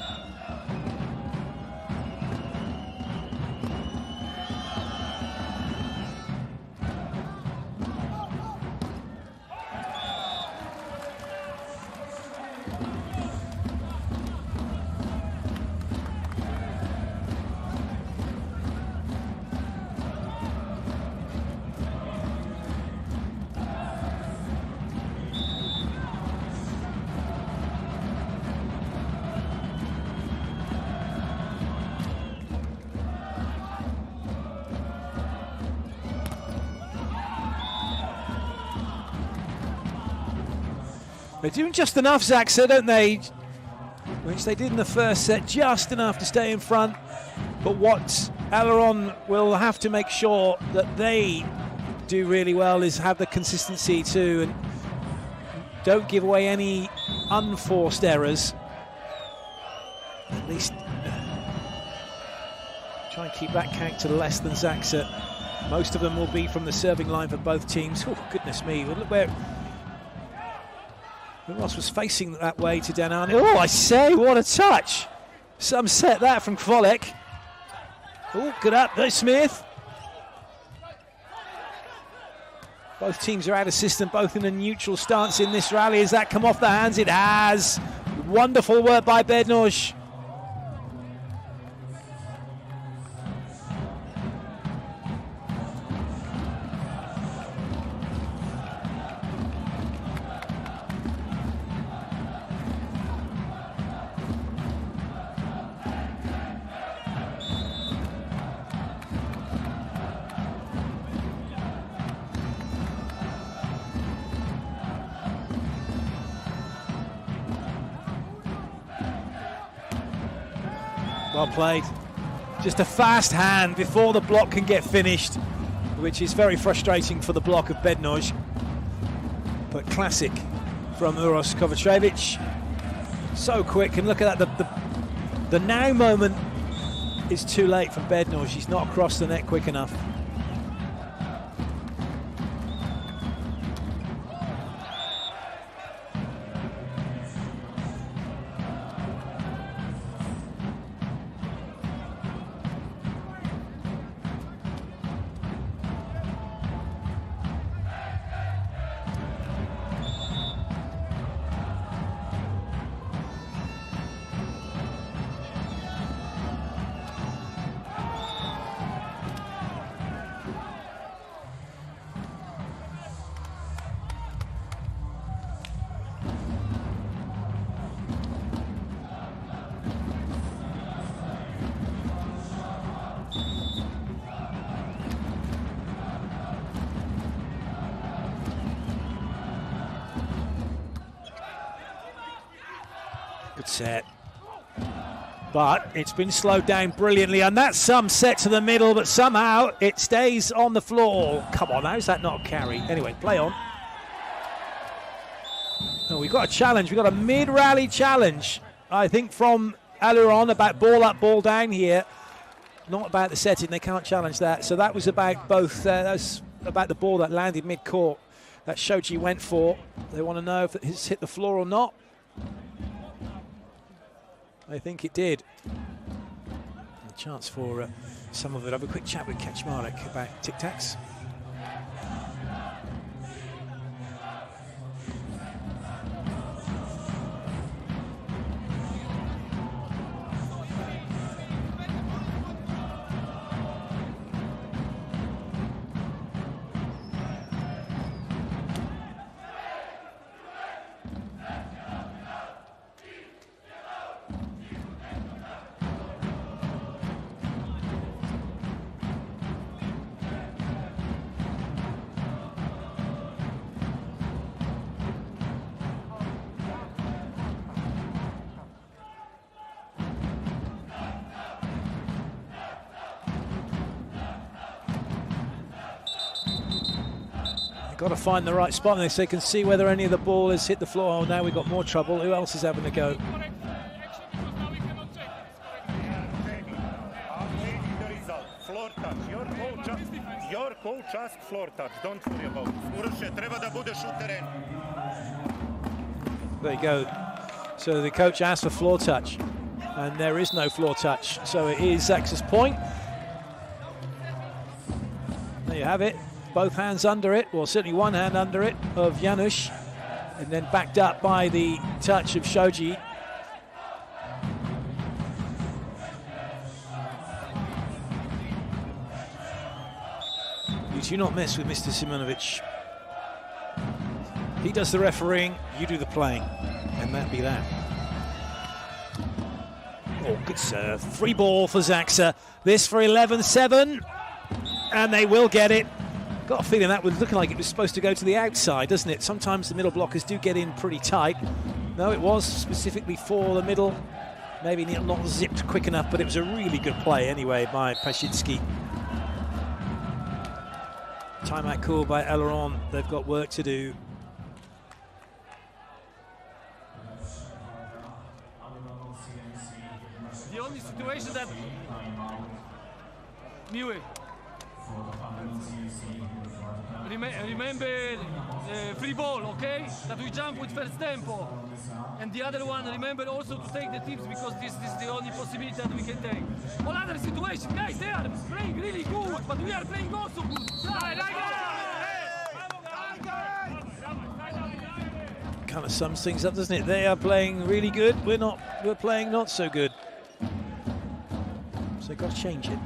They're doing just enough, Zaksa, don't they? Which they did in the first set, just enough to stay in front. But what Aluron will have to make sure that they do really well is have the consistency too, and don't give away any unforced errors. At least try and keep that count to less than Zaksa. Most of them will be from the serving line for both teams. Oh, goodness me. Look where Ross was facing that way to Danani. Oh, I say, what a touch. Some set that from Kvolic. Oh, good up, there's Smith. Both teams are out of system, both in a neutral stance in this rally. Has that come off the hands? It has. Wonderful work by Bednoj. Well played. Just a fast hand before the block can get finished, which is very frustrating for the block of Bednoj. But classic from Uros Kovacevic. So quick, and look at that, the now moment is too late from Bednoj. He's not across the net quick enough. Good set. But it's been slowed down brilliantly, and that's some set to the middle, but somehow it stays on the floor. Come on, how's that not a carry? Anyway, play on. Oh, we've got a challenge. We've got a mid-rally challenge, I think, from Aluron about ball up, ball down here. Not about the setting, they can't challenge that. So that was about both, that's about the ball that landed mid-court that Shoji went for. They want to know if it's hit the floor or not. I think it did. A chance for some of it. Have a quick chat with Kaczmarek about tic-tacs. Got to find the right spot, and so they can see whether any of the ball has hit the floor. Oh, now we've got more trouble. Who else is having a go? Floor touch. Your coach asked floor touch. Don't worry about it. Uroše, treba da budeš u terenu. There you go. So the coach asked for floor touch, and there is no floor touch. So it is Zaxa's point. There you have it. Both hands under it, well, certainly one hand under it of Janusz, and then backed up by the touch of Shoji. You do not mess with Mr. Simonovic. He does the refereeing, you do the playing, and that be that. Oh, good serve. Free ball for Zaxa. This for 11-7, and they will get it. Got a feeling that was looking like it was supposed to go to the outside, doesn't it? Sometimes the middle blockers do get in pretty tight. No, it was specifically for the middle. Maybe not zipped quick enough, but it was a really good play anyway by Paszycki. Timeout call by Aluron. They've got work to do. The only situation that... Miły. Remember free ball, okay? That we jump with first tempo. And the other one, remember also to take the tips, because this is the only possibility that we can take. All other situations, guys, they are playing really good, but we are playing also good. Kind of sums things up, doesn't it? They are playing really good. We're playing not so good. So they've got to change it.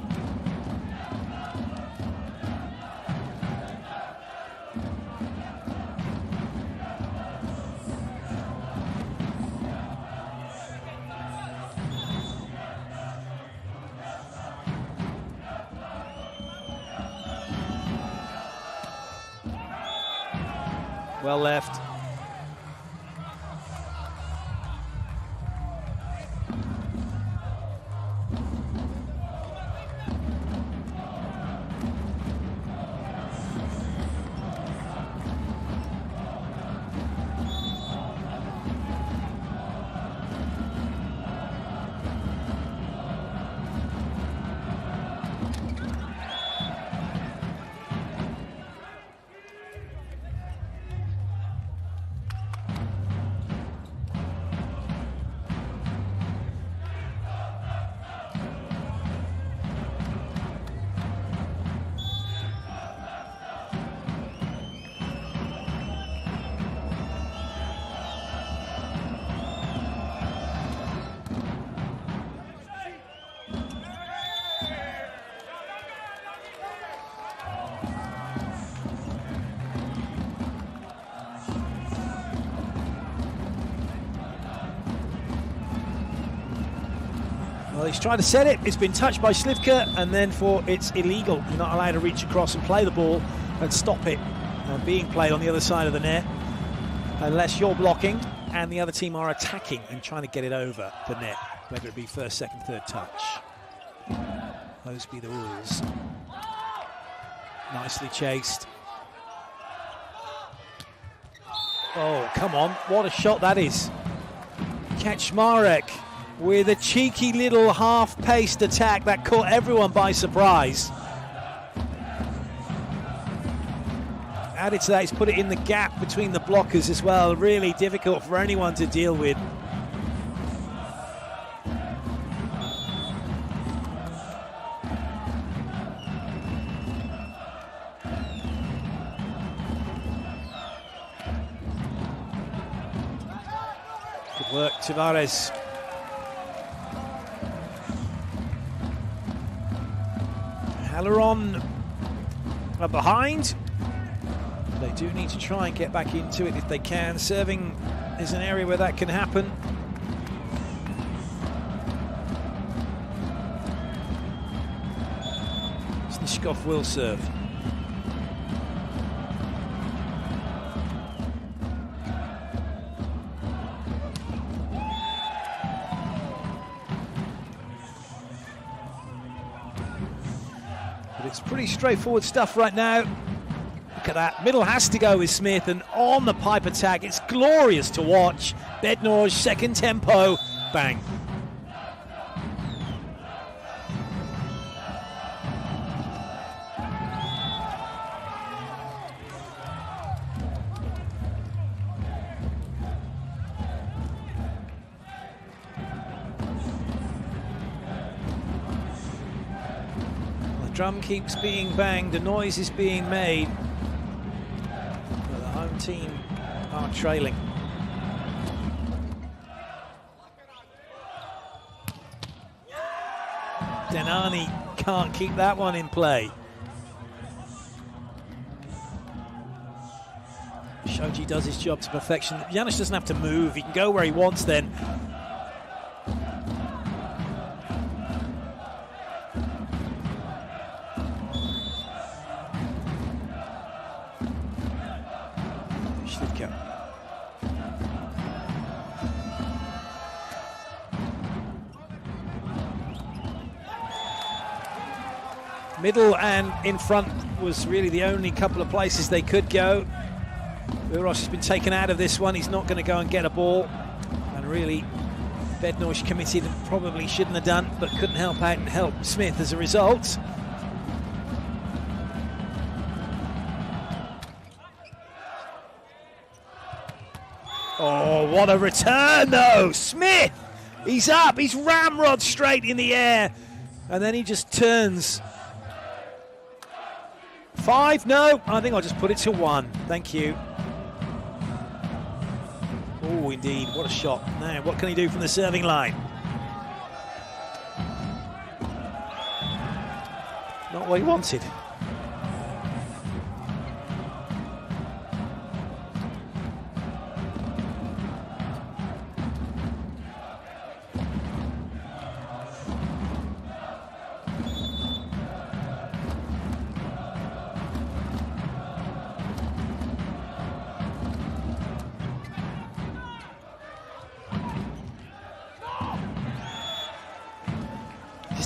Well left. Well, he's trying to set it. It's been touched by Slivka, and then it's illegal. You're not allowed to reach across and play the ball and stop it being played on the other side of the net unless you're blocking and the other team are attacking and trying to get it over the net. whether it be first, second, third touch. Those be the rules. Nicely chased. Oh, come on, what a shot that is. Kaczmarek with a cheeky little half-paced attack that caught everyone by surprise. Added to that, he's put it in the gap between the blockers as well. Really difficult for anyone to deal with. Good work, Tavares. Aluron are behind. They do need to try and get back into it if they can. Serving is an area where that can happen. Snishkov will serve. But it's pretty straightforward stuff right now. Look at that, middle has to go with Smith, and on the pipe attack, it's glorious to watch. Bednor's second tempo, bang. The drum keeps being banged, the noise is being made. Home team are trailing. Denani can't keep that one in play. Shoji does his job to perfection. Janusz doesn't have to move, he can go where he wants then. Middle and in front was really the only couple of places they could go. Uros has been taken out of this one. He's not going to go and get a ball. And really, Bednor's committed and probably shouldn't have done, but couldn't help out and help Smith as a result. Oh, what a return though! Smith! He's up, he's ramrod straight in the air. And then he just turns. 5? No, I think I'll just put it to 1. Thank you. Oh, indeed, what a shot. Now, what can he do from the serving line? Not what he wanted.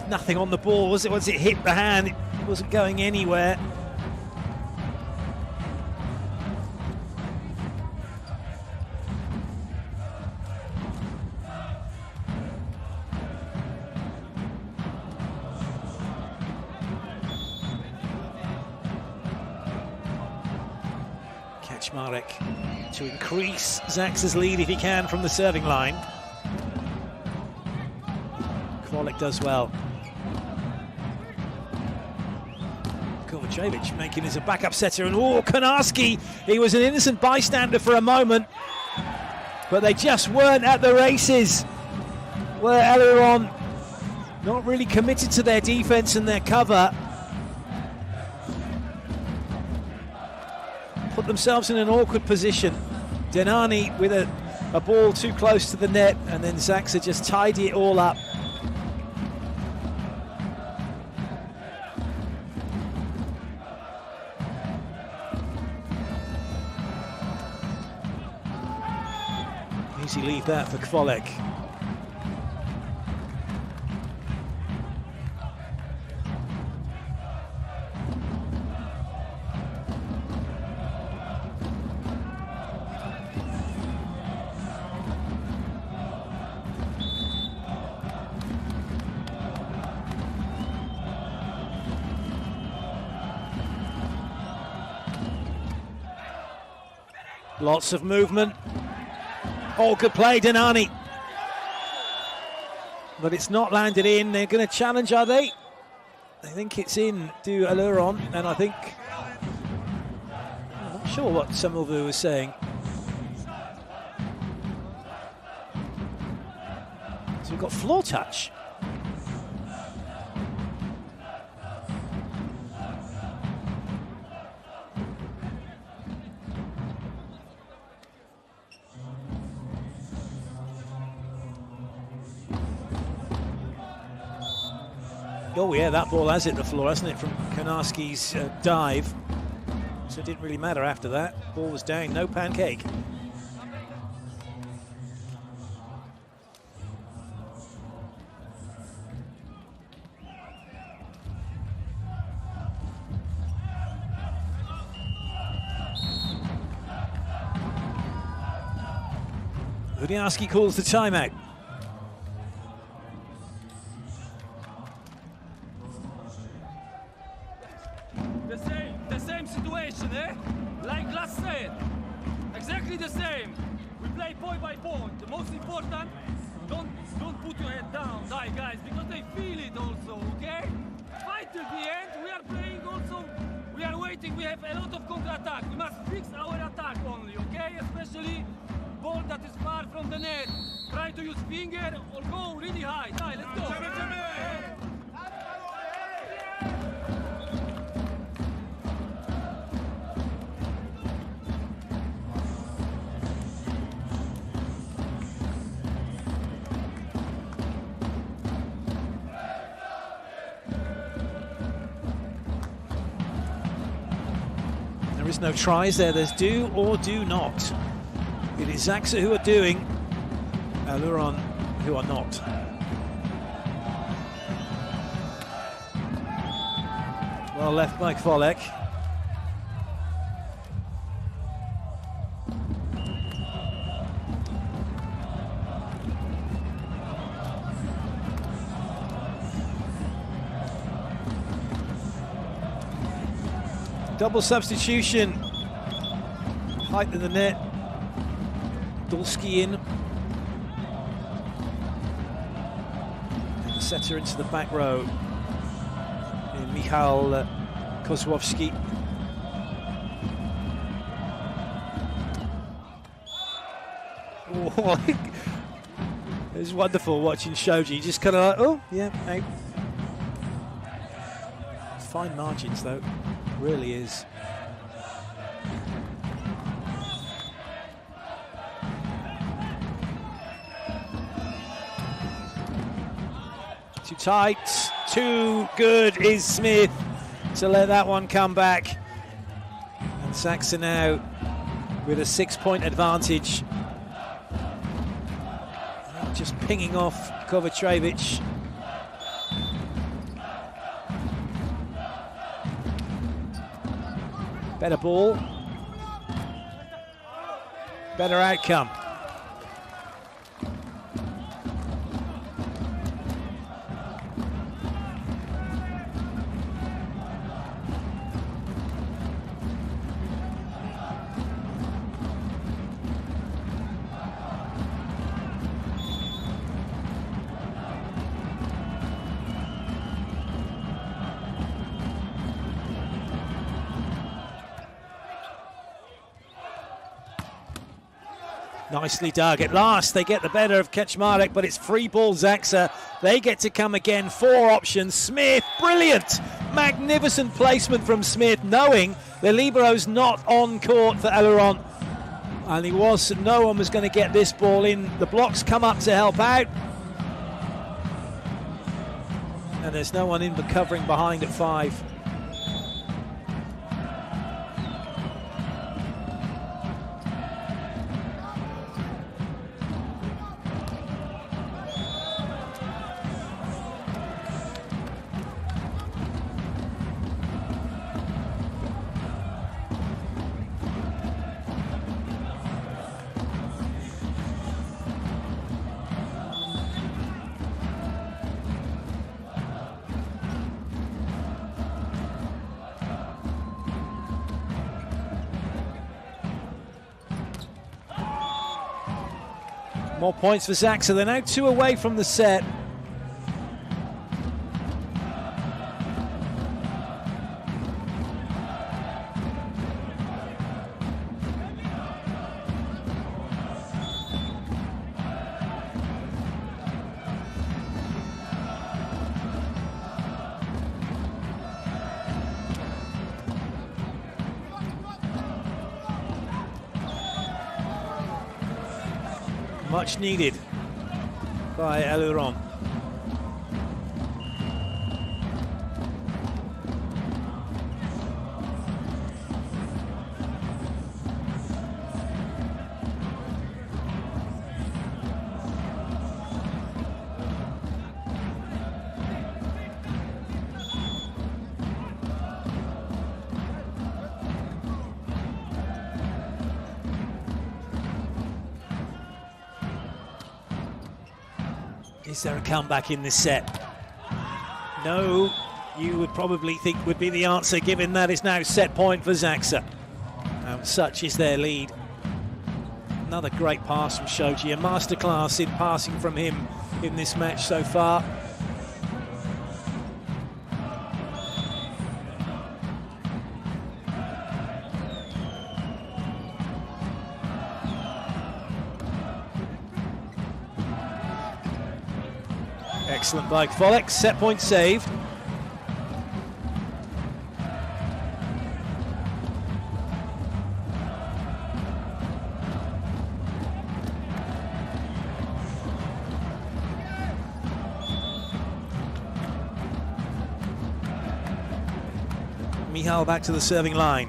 Nothing on the ball, was it? Once it hit the hand, it wasn't going anywhere. Kaczmarek to increase Zaksa's lead if he can from the serving line. Kovacic does well. Kovacic making as a backup setter, and oh, Konarski, he was an innocent bystander for a moment, but they just weren't at the races. Where Aluron not really committed to their defense and their cover, put themselves in an awkward position. Denani with a ball too close to the net, and then Zaksa just tidy it all up. Easy leave that for Kovacic. Lots of movement. Oh, good play, Denani. But it's not landed in. They're going to challenge, are they? I think it's in to Aluron, and I think... I'm not sure what Samuvu was saying. So we've got floor touch. Oh yeah, that ball has hit the floor, hasn't it, from Konarski's dive. So it didn't really matter after that. Ball was down, no pancake. Winiarski calls the timeout. The same situation, eh? Like last set. Exactly the same. We play point by point. The most important, don't put your head down, die guys, because they feel it also, okay? Fight till the end. We are playing also. We are waiting. We have a lot of counter-attack. We must fix our attack only, okay? Especially ball that is far from the net. Try to use finger or go really high. Die, let's go. There is no tries there. There's do or do not. It is Zaxa who are doing, Aluron who are not. Well left by Volek. Double substitution. Height of the net. Dulski in. And setter into the back row. In Michal Kozłowski. Oh, it was wonderful watching Shoji. Just kind of like, oh, yeah, out. Fine margins, though. Really is. Too tight, too good is Smith to let that one come back. And Zaxa now with a 6-point advantage. Just pinging off Kovacevic. Better ball, better outcome. Nicely dug. At last, they get the better of Kaczmarek, but it's free ball Zaxa. They get to come again. 4 options. Smith, brilliant. Magnificent placement from Smith, knowing the libero's not on court for Aluron. And no one was going to get this ball in. The blocks come up to help out. And there's no one in but covering behind at 5. More points for ZAWIERCIE. They're now 2 away from the set. Much needed by Aluron. Is there a comeback in this set? No, you would probably think would be the answer, given that it's now set point for ZAWIERCIE. And such is their lead. Another great pass from Shoji, a masterclass in passing from him in this match so far. Excellent by Volleyball, set point saved. Michal back to the serving line.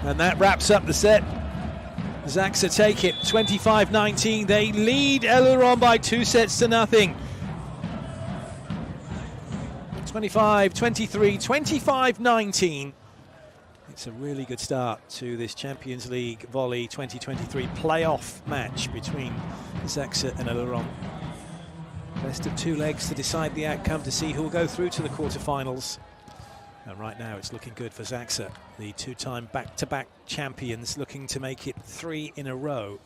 And that wraps up the set. ZAWIERCIE take it, 25-19. They lead Aluron by 2 sets to nothing. 25-23, 25-19. It's a really good start to this Champions League Volley 2023 playoff match between ZAWIERCIE and Aluron. Best of 2 legs to decide the outcome, to see who will go through to the quarterfinals. And right now it's looking good for ZAWIERCIE, the 2-time back-to-back champions, looking to make it 3 in a row.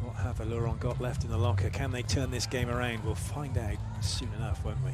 What have Aluron got left in the locker? Can they turn this game around? We'll find out soon enough, won't we?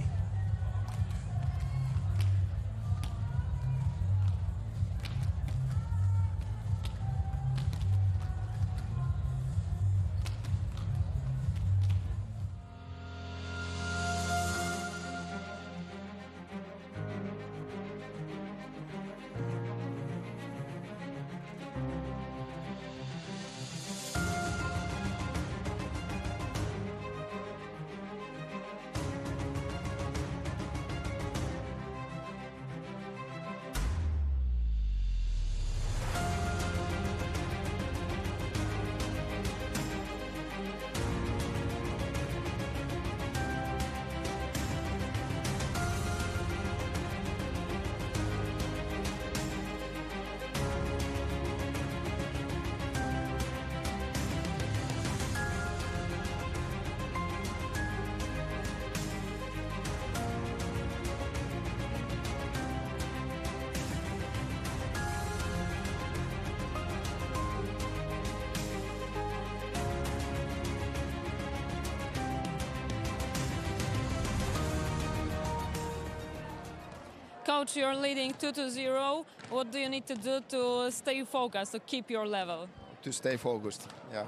Coach, you're leading 2-0. What do you need to do to stay focused, to keep your level? To stay focused, yeah.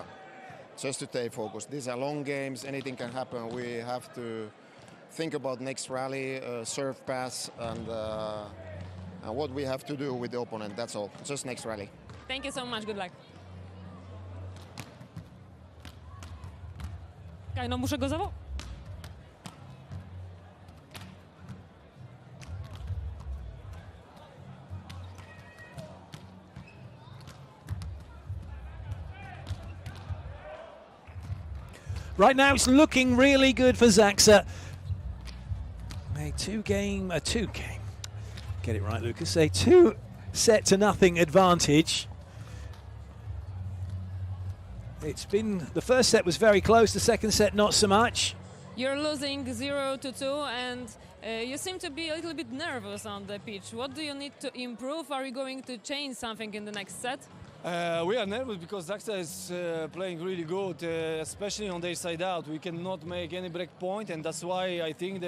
Just to stay focused. These are long games, anything can happen. We have to think about next rally, serve pass, and what we have to do with the opponent, that's all. Just next rally. Thank you so much, good luck. Kaj, no muszę go zawołać. Right now it's looking really good for ZAWIERCIE. A get it right, Lucas, a 2-set-to-nothing advantage. It's been, the first set was very close, the second set not so much. You're losing 0-2, and you seem to be a little bit nervous on the pitch. What do you need to improve? Are you going to change something in the next set? We are nervous because ZAWIERCIE is playing really good, especially on their side out. We cannot make any break point, and that's why I think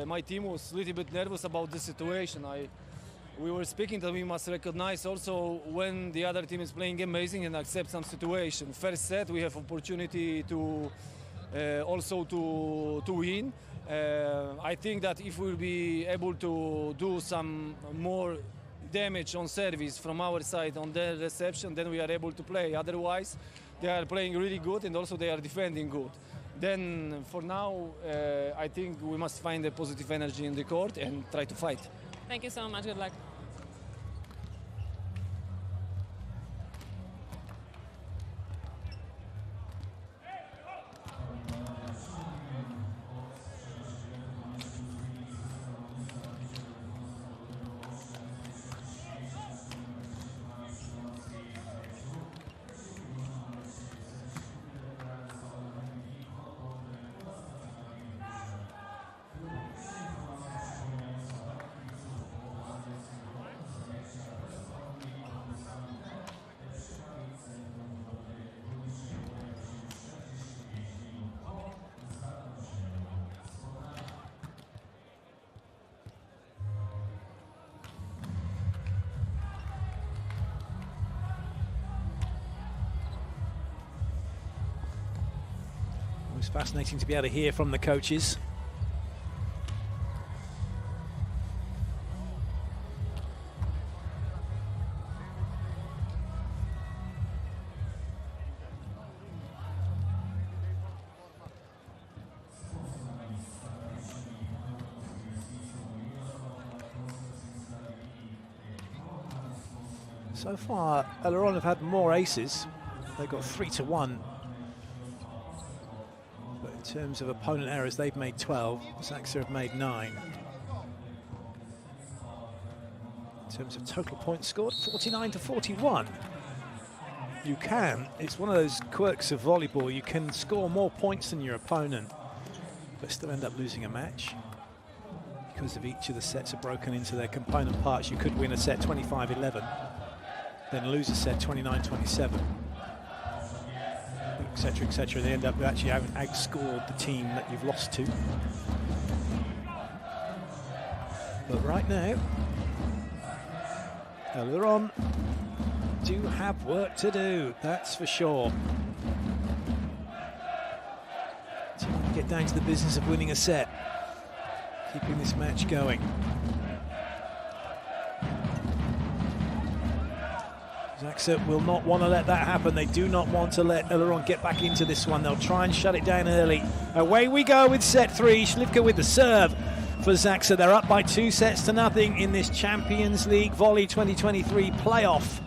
my team was a little bit nervous about the situation. We were speaking that we must recognize also when the other team is playing amazing and accept some situation. First set, we have opportunity to also to win. I think that if we'll be able to do some more damage on service from our side on their reception, then we are able to play. Otherwise, they are playing really good and also they are defending good. Then for now, I think we must find a positive energy in the court and try to fight. Thank you so much. Good luck. It's fascinating to be able to hear from the coaches. So far, Aluron have had more aces. They've got 3-1. But in terms of opponent errors, they've made 12. ZAWIERCIE have made 9. In terms of total points scored, 49-41. You can. It's one of those quirks of volleyball. You can score more points than your opponent, but still end up losing a match. Because of each of the sets are broken into their component parts, you could win a set 25-11. Then lose a set 29-27, etc., etc. They end up actually having outscored the team that you've lost to. But right now, Aluron do have work to do, that's for sure. To get down to the business of winning a set, keeping this match going. ZAWIERCIE will not want to let that happen. They do not want to let Aluron get back into this one. They'll try and shut it down early. Away we go with set 3. Śliwka with the serve for ZAWIERCIE. They're up by 2-0 in this Champions League Volley 2023 playoff.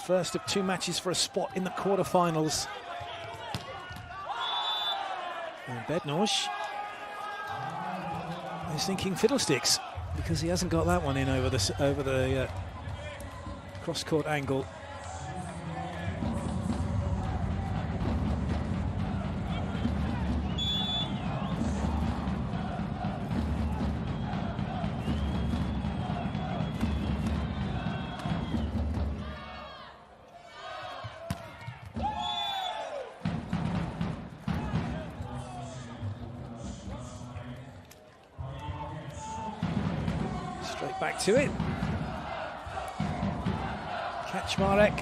First of 2 matches for a spot in the quarterfinals. And Bednosh is thinking fiddlesticks because he hasn't got that one in over the cross-court angle. Straight back to it. Kaczmarek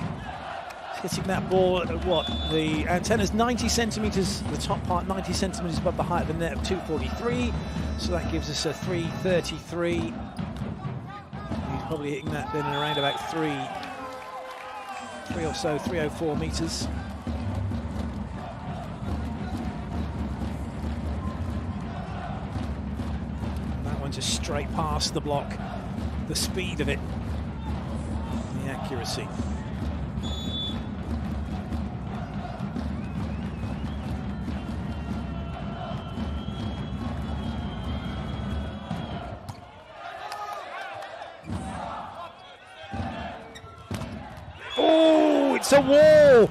hitting that ball at what? The antenna's 90 centimetres, the top part 90 centimetres above the height of the net of 243. So that gives us a 333. He's probably hitting that then in around about 3 or so, 304 metres. And that one just straight past the block. The speed of it. Accuracy. Oh, it's a wall!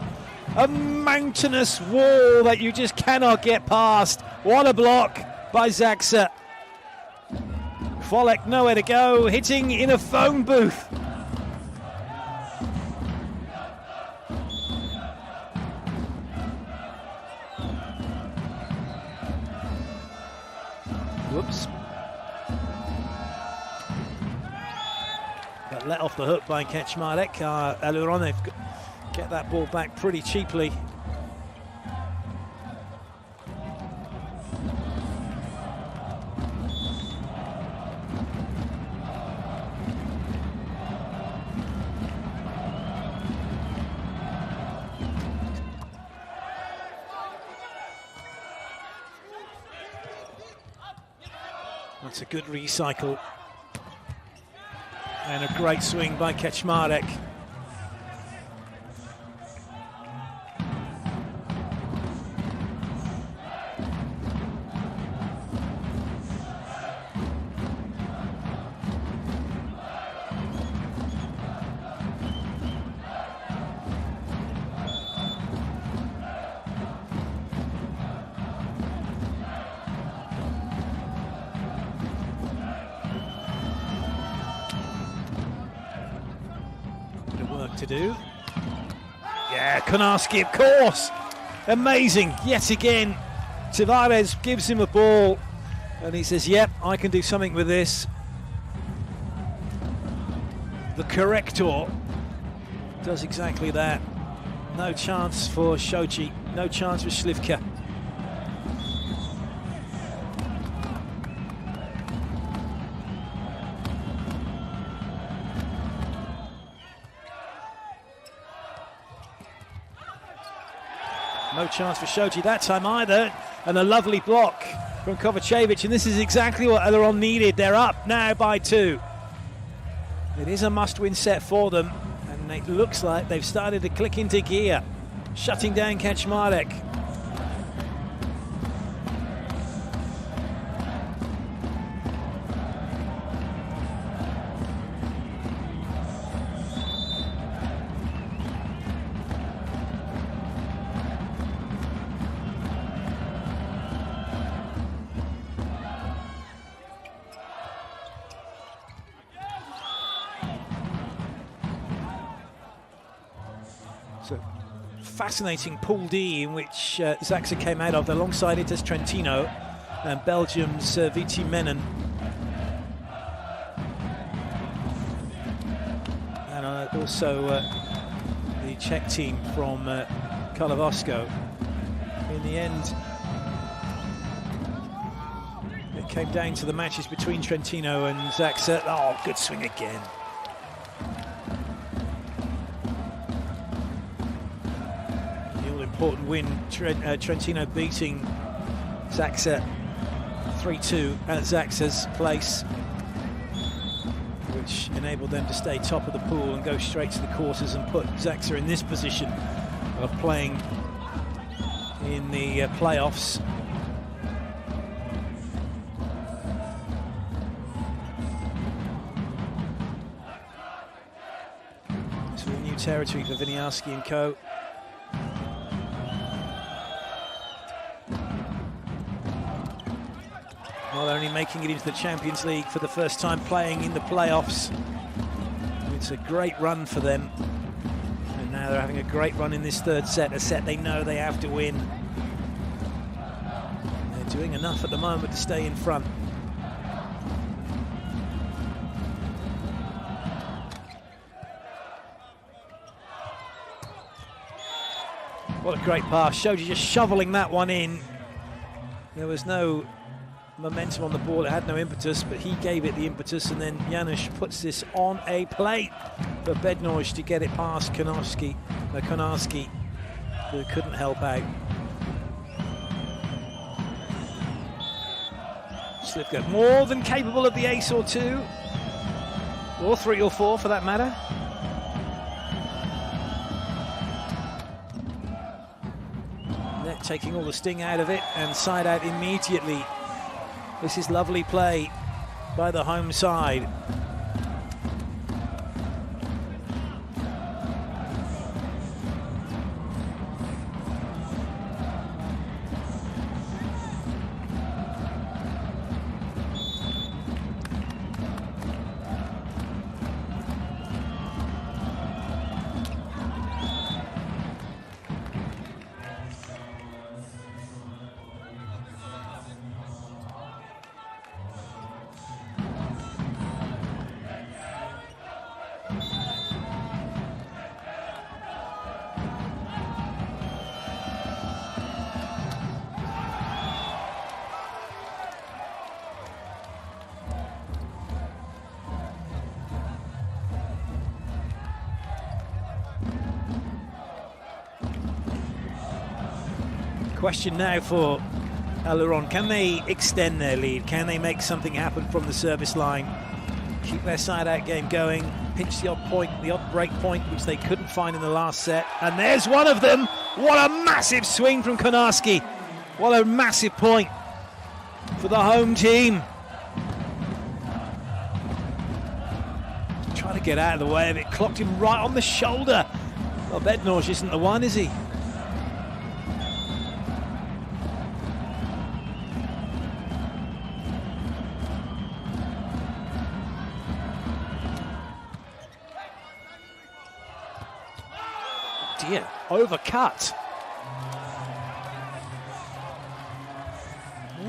A mountainous wall that you just cannot get past. What a block by Zaksa. Volek nowhere to go, hitting in a phone booth. Whoops. Got let off the hook by Kaczmarek. Aluron, they've get that ball back pretty cheaply. That's a good recycle. And a great swing by Kaczmarek. To do. Yeah, Konarski, of course. Amazing, yet again. Tavares gives him a ball and he says, yep, I can do something with this. The corrector does exactly that. No chance for Shoji, no chance for Slivka. No chance for Shoji that time either, and a lovely block from Kovacevic, and this is exactly what Aluron needed. They're up now by 2. It is a must-win set for them, and it looks like they've started to click into gear, shutting down Kaczmarek. Fascinating Pool D in which Zaksa came out of, alongside it as Trentino and Belgium's Viti Menon. And also the Czech team from Karlovarsko. In the end, it came down to the matches between Trentino and Zaksa. Oh, good swing again. Important win, Trentino beating Zaksa 3-2 at Zaksa's place, which enabled them to stay top of the pool and go straight to the quarters and put Zaksa in this position of playing in the playoffs. To a new territory for Winiarski and co. Not only making it into the Champions League for the first time, playing in the playoffs. It's a great run for them. And now they're having a great run in this third set, a set they know they have to win. They're doing enough at the moment to stay in front. What a great pass. Shoji just shoveling that one in. There was no momentum on the ball, it had no impetus, but he gave it the impetus, and then Janusz puts this on a plate for Bednoj to get it past Konarski, who couldn't help out. Slivka more than capable of the ace or 2, or 3 or 4 for that matter. Net taking all the sting out of it and side out immediately. This is lovely play by the home side. Question now for Aluron, can they extend their lead? Can they make something happen from the service line? Keep their side-out game going, pinch the odd point, the odd break point, which they couldn't find in the last set. And there's one of them. What a massive swing from Konarski. What a massive point for the home team. Trying to get out of the way of it, clocked him right on the shoulder. Well, Bednorz isn't the one, is he? Dear, overcut.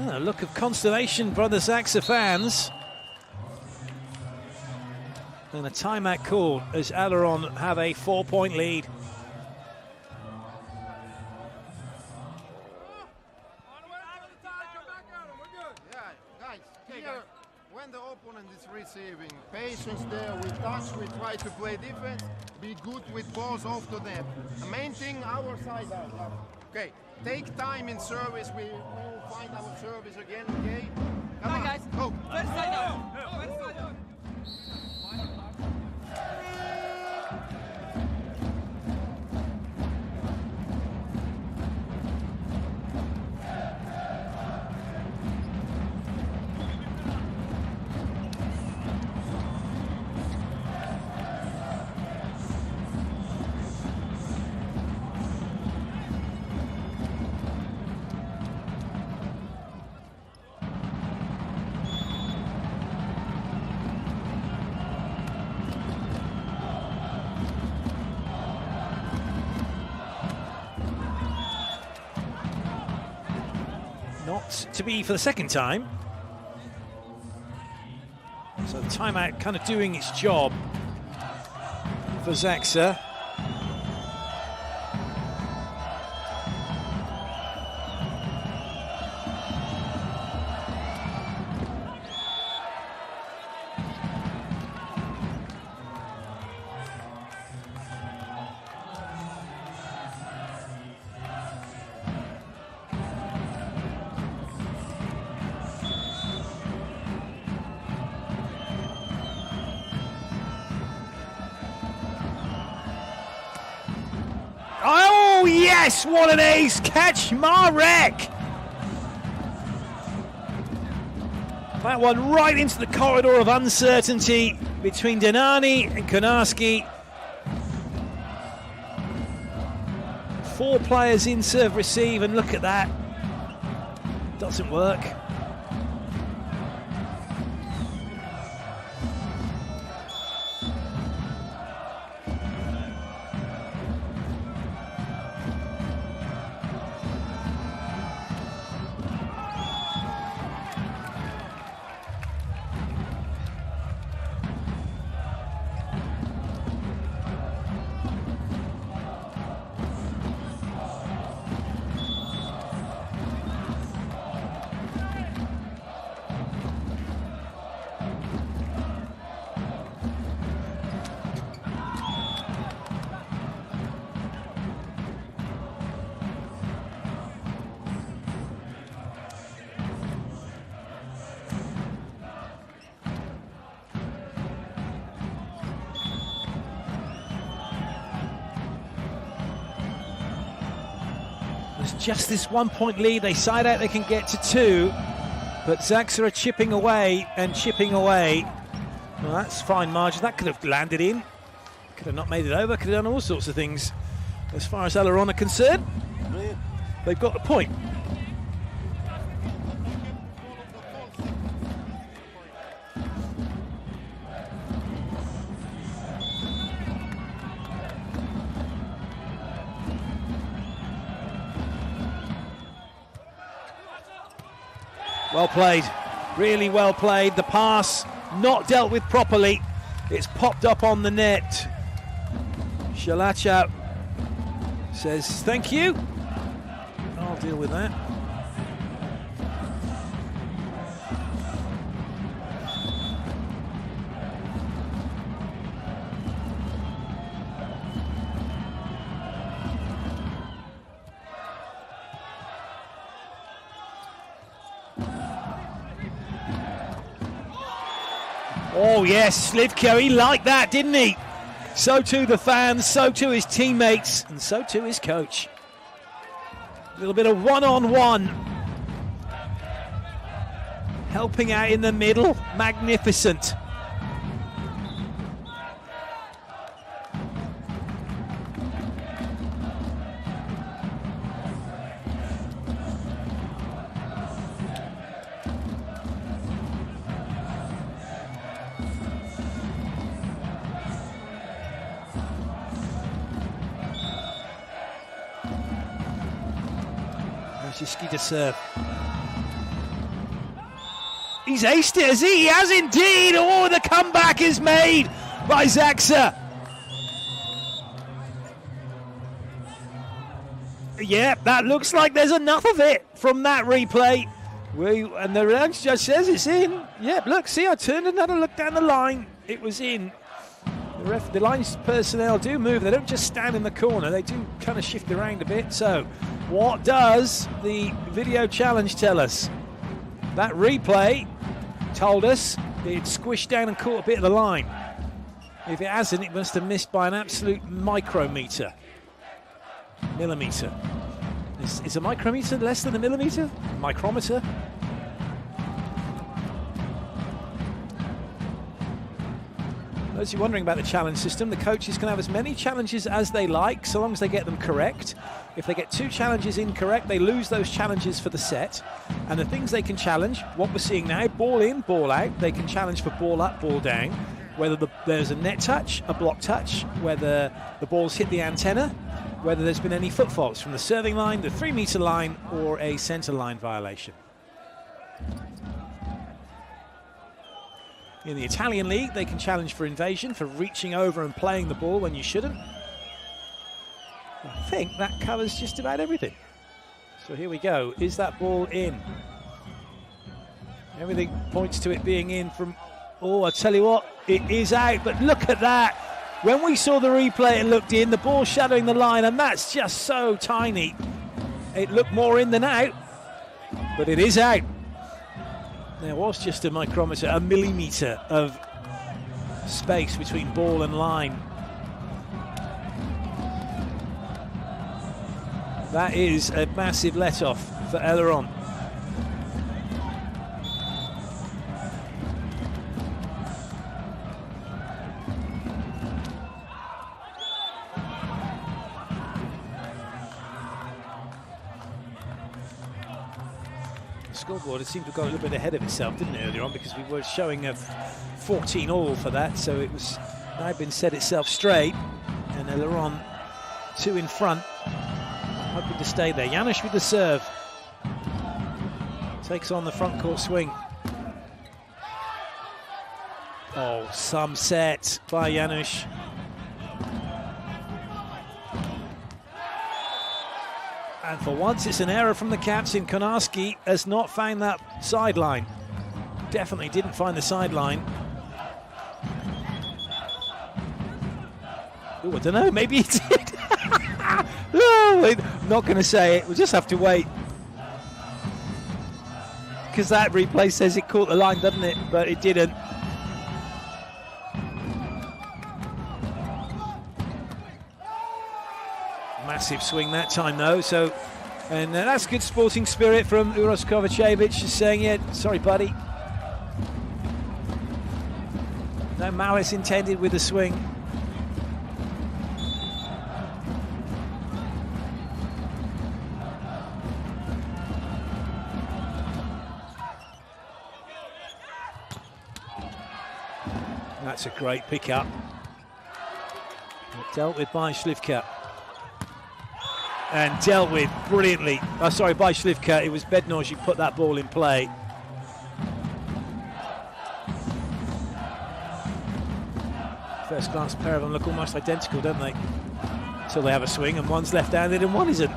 A look of consternation for the Zaxa fans. And a timeout call as Aluron have a 4-point lead. Yeah, guys, here, when the opponent is receiving, patience there, we touch, we try to play defense, be good with balls off to them. The main thing, our side out. Okay, take time in service, we will find our service again, okay? Come on, guys, go. First side out. First side out. Not to be for the second time. So the timeout kind of doing its job for Zaxa. Oh, yes, what an ace catch, Marek. That one right into the corridor of uncertainty between Denani and Konarski. 4 players in serve receive, and look at that. Doesn't work. There's just this 1-point lead. They side out, they can get to 2, but Zaxa are chipping away and chipping away. Well, that's fine margin. That could have landed in, could have not made it over, could have done all sorts of things. As far as Aluron are concerned, they've got the point. Well played, really well played. The pass not dealt with properly. It's popped up on the net. Shalacha says, thank you. I'll deal with that. Oh yes, Slivko, he liked that, didn't he? So too the fans, so too his teammates, and so too his coach. A little bit of one-on-one. Helping out in the middle, magnificent. Ziski to serve. He's aced it, has he? He has indeed. Oh, the comeback is made by Zaksa. Yeah, that looks like there's enough of it from that replay. And the range judge says it's in. Yeah, look, see, I turned and had a look down the line. It was in. The lines personnel do move. They don't just stand in the corner. They do kind of shift around a bit. So what does the video challenge tell us? That replay told us it squished down and caught a bit of the line. If it hasn't, it must have missed by an absolute micrometer. Millimeter. Is a micrometer less than a millimeter? Micrometer? Those of you wondering about the challenge system, the coaches can have as many challenges as they like, so long as they get them correct. If they get 2 challenges incorrect, they lose those challenges for the set. And the things they can challenge, what we're seeing now, ball in, ball out. They can challenge for ball up, ball down. Whether there's a net touch, a block touch, whether the ball's hit the antenna, whether there's been any foot faults from the serving line, the 3-meter line, or a centre line violation. In the Italian league, they can challenge for invasion, for reaching over and playing the ball when you shouldn't. I think that covers just about everything. So here we go. Is that ball in? Everything points to it being in from... Oh, I tell you what, it is out, but look at that. When we saw the replay and looked in, the ball shadowing the line, and that's just so tiny. It looked more in than out, but it is out. There was just a micrometer, a millimetre of space between ball and line. That is a massive let-off for Aluron. Scoreboard, it seemed to have got a little bit ahead of itself, didn't it, earlier on, because we were showing a 14-all for that, so it was now been set itself straight, and Aluron 2 in front, hoping to stay there. Janusz with the serve, takes on the front court swing. Oh, some set by Janusz. And for once, it's an error from the captain. Konarski has not found that sideline. Definitely didn't find the sideline. Oh, I don't know, maybe he did. No, I'm not going to say it. We'll just have to wait. Because that replay says it caught the line, doesn't it? But it didn't. Massive swing that time though, so and that's good sporting spirit from Uros Kovacevic, just saying, yeah, sorry buddy, no malice intended with the swing. That's a great pick-up, dealt with by Slivka. And dealt with brilliantly. Oh, sorry, by Slivka. It was Bednarz who put that ball in play. First class pair of them look almost identical, don't they? Until they have a swing, and one's left-handed and one isn't.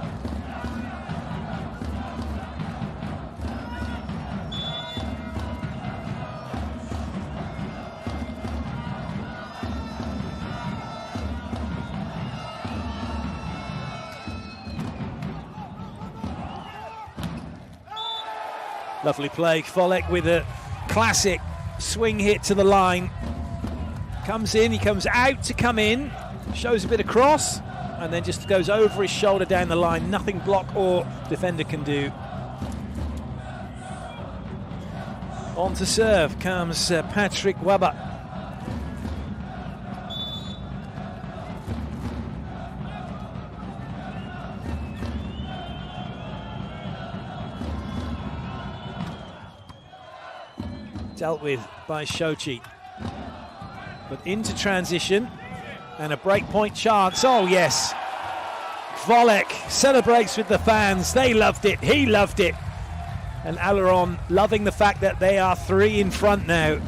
Lovely play. Volek with a classic swing hit to the line. Comes in, he comes out to come in, shows a bit of cross, and then just goes over his shoulder down the line. Nothing block or defender can do. On to serve comes Patrick Weber. Dealt with by Shochi. But into transition and a breakpoint chance. Oh yes, Volek celebrates with the fans. They loved it, he loved it. And Aluron loving the fact that they are 3 in front now.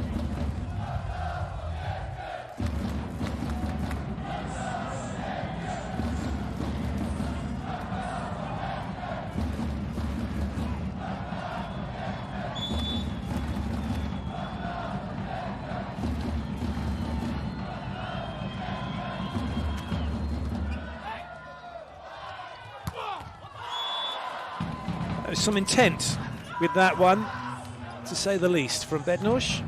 There's some intent with that one, to say the least, from Bednosh.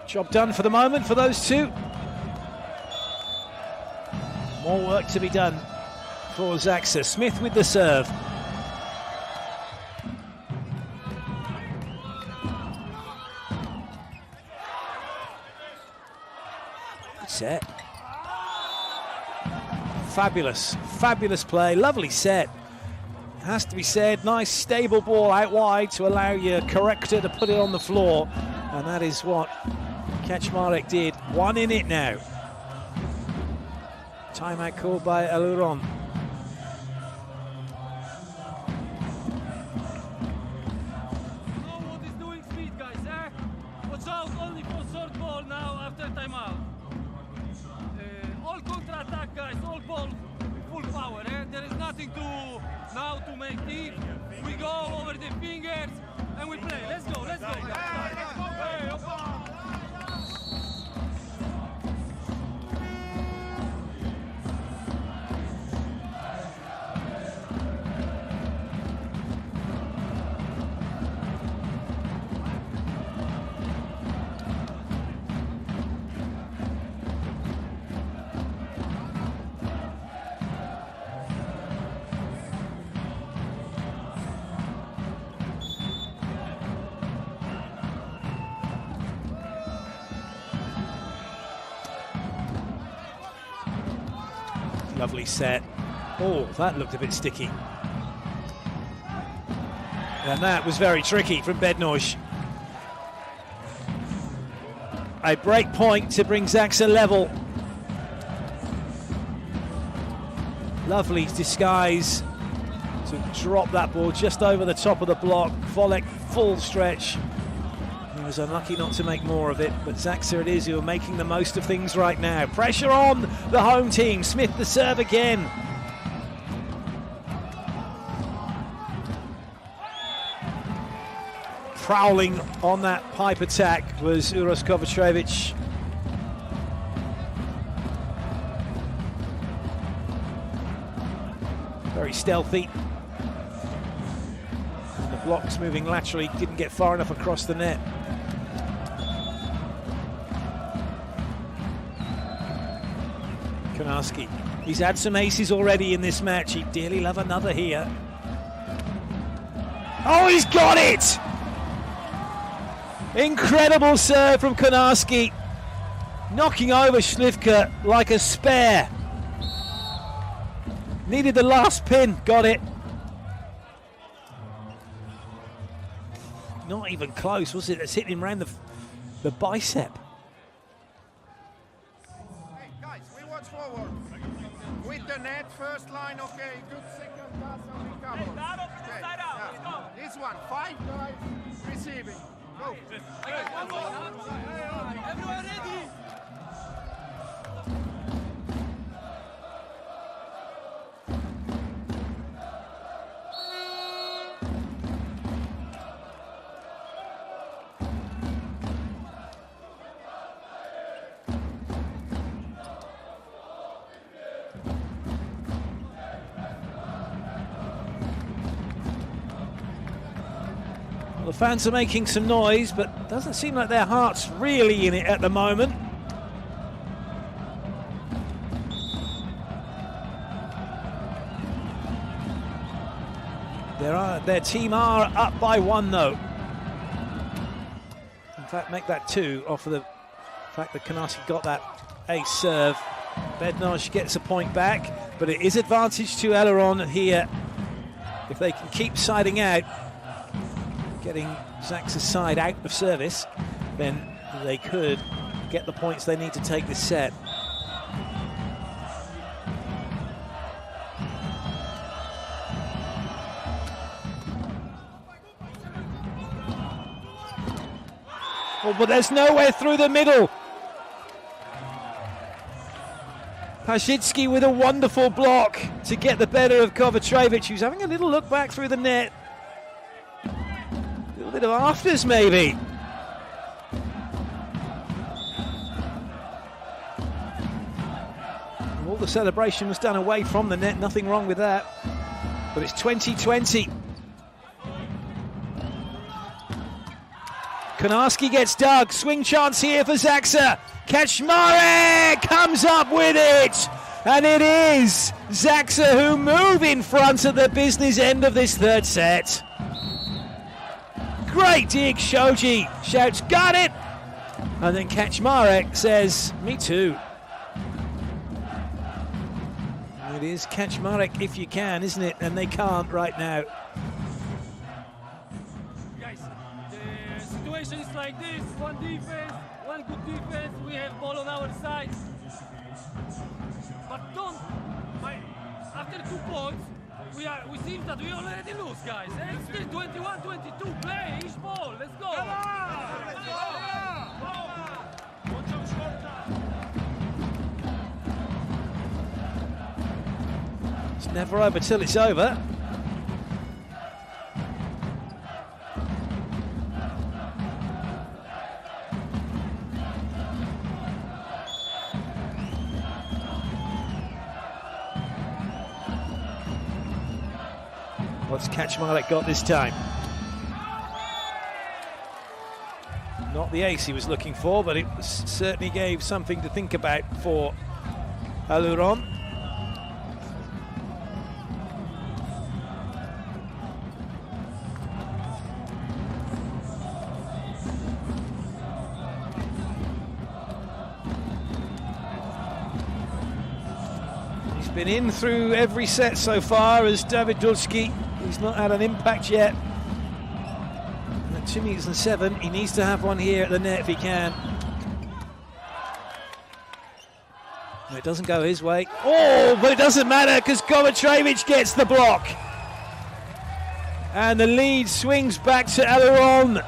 Job done for the moment for those two. More work to be done for Zaxa. Smith with the serve. Good set. Fabulous, fabulous play. Lovely set. Has to be said. Nice stable ball out wide to allow your corrector to put it on the floor. And that is what Kaczmarek did. 1 in it now. Timeout called by Aluron. What is doing speed, guys, eh? Watch out only for short ball now after timeout. All counter-attack, guys, all ball full power, eh? There is nothing to now to make deep. We go over the fingers and we play. Let's go, guys. Hey, Lovely set. Oh, that looked a bit sticky. And that was very tricky from Bednosh. A break point to bring Zaxa level. Lovely disguise to drop that ball just over the top of the block. Volek full stretch. He was unlucky not to make more of it, but Zaxa it is who are making the most of things right now. Pressure on the home team. Smith the serve again. Prowling on that pipe attack was Uros Kovacevic. Very stealthy. And the blocks moving laterally, didn't get far enough across the net. Konarski. He's had some aces already in this match. He'd dearly love another here. Oh, he's got it! Incredible serve from Konarski. Knocking over Slivka like a spare. Needed the last pin, got it. Not even close, was it? It's hitting him around the bicep. Forward. With the net, first line, okay, good second pass and recover. Okay. Yeah. This one, 5 guys receiving. Go. everyone ready? The fans are making some noise, but doesn't seem like their heart's really in it at the moment. Their team are up by 1 though. In fact, make that 2 off of the fact that Konarski got that ace serve. Bednarz gets a point back, but it is advantage to Aluron here. If they can keep siding out, getting Zaxa's side out of service, then they could get the points they need to take this set. Oh, but there's nowhere through the middle. Paszycki with a wonderful block to get the better of Kovacevic, who's having a little look back through the net. A little bit of afters, maybe. All the celebration was done away from the net, nothing wrong with that. But it's 20-20. Konarski gets dug, swing chance here for Zaxa. Kaczmarek comes up with it, and it is Zaxa who move in front at the business end of this third set. Great dig, Shoji shouts, got it! And then Kaczmarek says, me too. It is Kaczmarek if you can, isn't it? And they can't right now. It's like this, one defense, one good defense, we have ball on our side. But after 2 points, we seem that we already lose, guys. It's still 21-22, play each ball, let's go. It's never over till it's over. What's Kaczmarek got this time? Not the ace he was looking for, but it certainly gave something to think about for Aluron. He's been in through every set so far as Dawid Dulski. He's not had an impact yet. And at 2 meters and 7, he needs to have one here at the net if he can. No, it doesn't go his way. Oh, but it doesn't matter because Kovacevic gets the block. And the lead swings back to Aluron.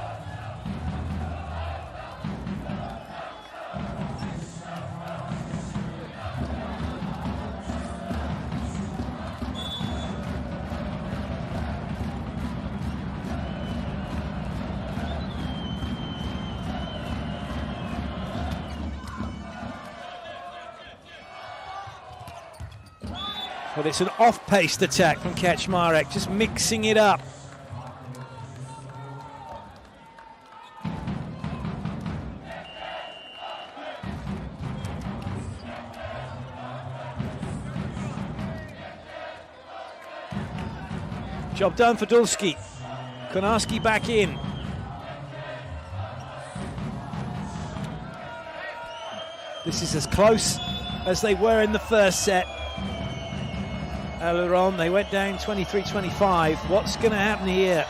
But it's an off-paced attack from Kaczmarek, just mixing it up. Job done for Dulski. Konarski back in. This is as close as they were in the first set. Aluron, they went down 23-25. What's going to happen here?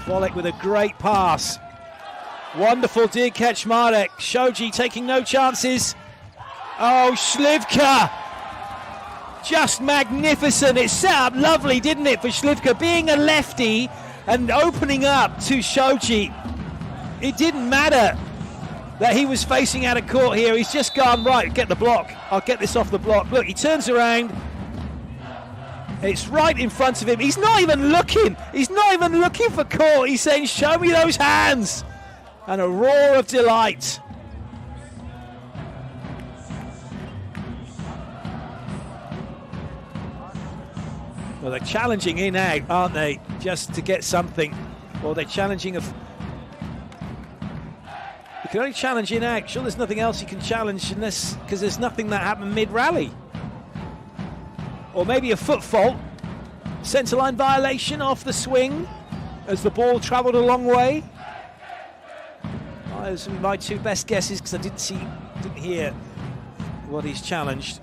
Volek with a great pass. Wonderful dig, Kaczmarek. Shoji taking no chances. Oh, Śliwka! Just magnificent. It set up lovely, didn't it, for Śliwka? Being a lefty and opening up to Shoji. It didn't matter that he was facing out of court here. He's just gone, right, get the block. I'll get this off the block. Look, he turns around. It's right in front of him. He's not even looking. He's not even looking for court. He's saying, show me those hands. And a roar of delight. Well, they're challenging in out, aren't they? just to get something, or they're challenging you can only challenge in out. Sure, there's nothing else you can challenge unless, because there's nothing that happened mid-rally. Or maybe a foot fault, centre-line violation off the swing as the ball travelled a long way. Those are my two best guesses, because I didn't hear what he's challenged.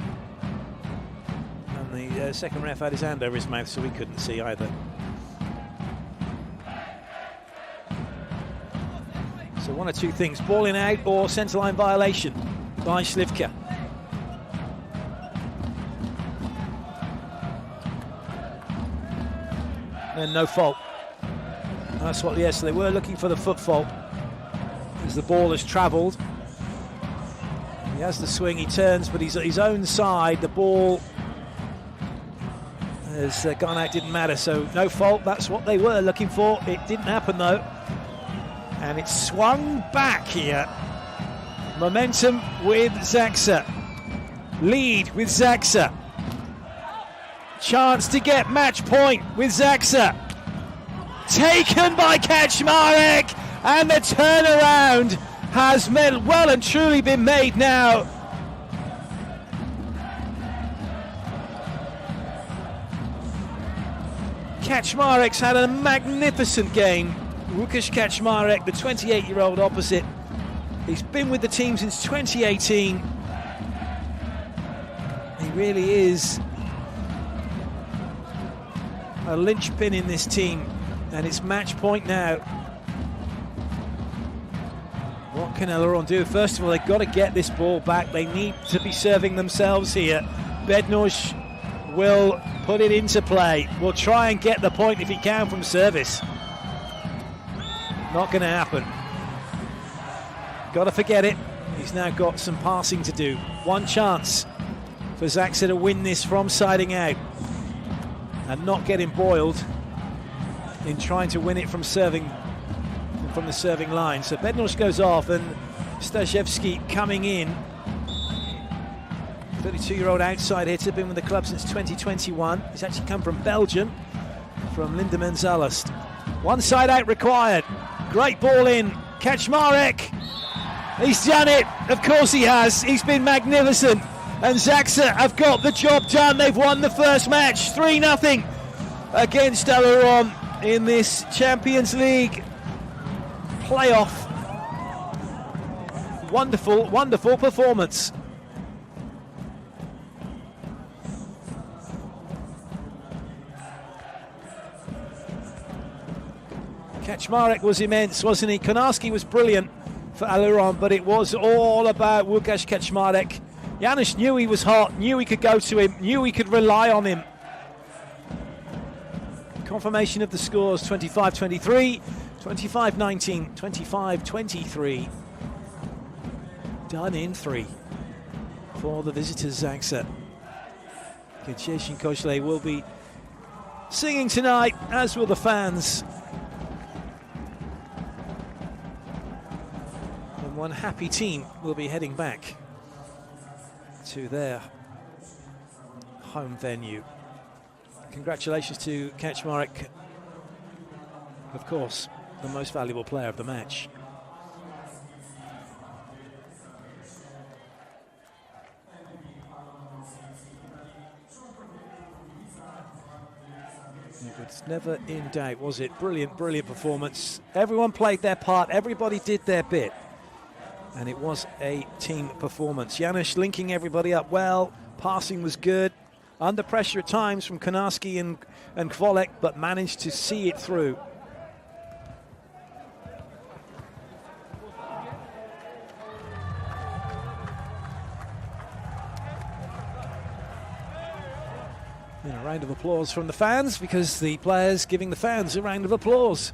And the second ref had his hand over his mouth, so we couldn't see either. So one or two things, ball in out or centre-line violation by Slivka. And no fault. That's what, yes, they were looking for the foot fault as the ball has travelled. He has the swing, he turns, but he's at his own side. The ball has gone out, didn't matter, so no fault. That's what they were looking for. It didn't happen though. And it's swung back here. Momentum with Zaksa. Lead with Zaksa. Chance to get match point with Zaksa. Taken by Kaczmarek, and the turnaround has well and truly been made now. Kaczmarek's had a magnificent game. Łukasz Kaczmarek, the 28-year-old opposite. He's been with the team since 2018. He really is a linchpin in this team, and it's match point now. What can Aluron do? First of all, they've got to get this ball back. They need to be serving themselves here. Bednosh will put it into play. Will try and get the point if he can from service. Not going to happen. Got to forget it. He's now got some passing to do. One chance for Zaksa to win this from siding out and not get embroiled in trying to win it from serving, from the serving line. So Bednosh goes off, and Staszewski coming in. 32-year-old outside hitter, been with the club since 2021. He's actually come from Belgium, from Lindemann Zalast. One side out required. Great ball in. Kaczmarek. He's done it. Of course he has. He's been magnificent. And Zaksa have got the job done. They've won the first match 3-0 against Aluron in this Champions League playoff. Wonderful, wonderful performance. Kaczmarek was immense, wasn't he? Konarski was brilliant for Aluron, but it was all about Łukasz Kaczmarek. Janusz knew he was hot, knew he could go to him, knew he could rely on him. Confirmation of the scores, 25-23, 25-19, 25-23. Done in 3 for the visitors, Zaksa. KŁDZIERZYN-KOďLE will be singing tonight, as will the fans. And one happy team will be heading back to their home venue. Congratulations to Kaczmarek, of course, the most valuable player of the match. It's never in doubt, was it? Brilliant, brilliant performance. Everyone played their part, everybody did their bit. And it was a team performance. Janusz linking everybody up well, passing was good. Under pressure at times from Konarski and Kvolek, but managed to see it through. And a round of applause from the fans, because the players giving the fans a round of applause.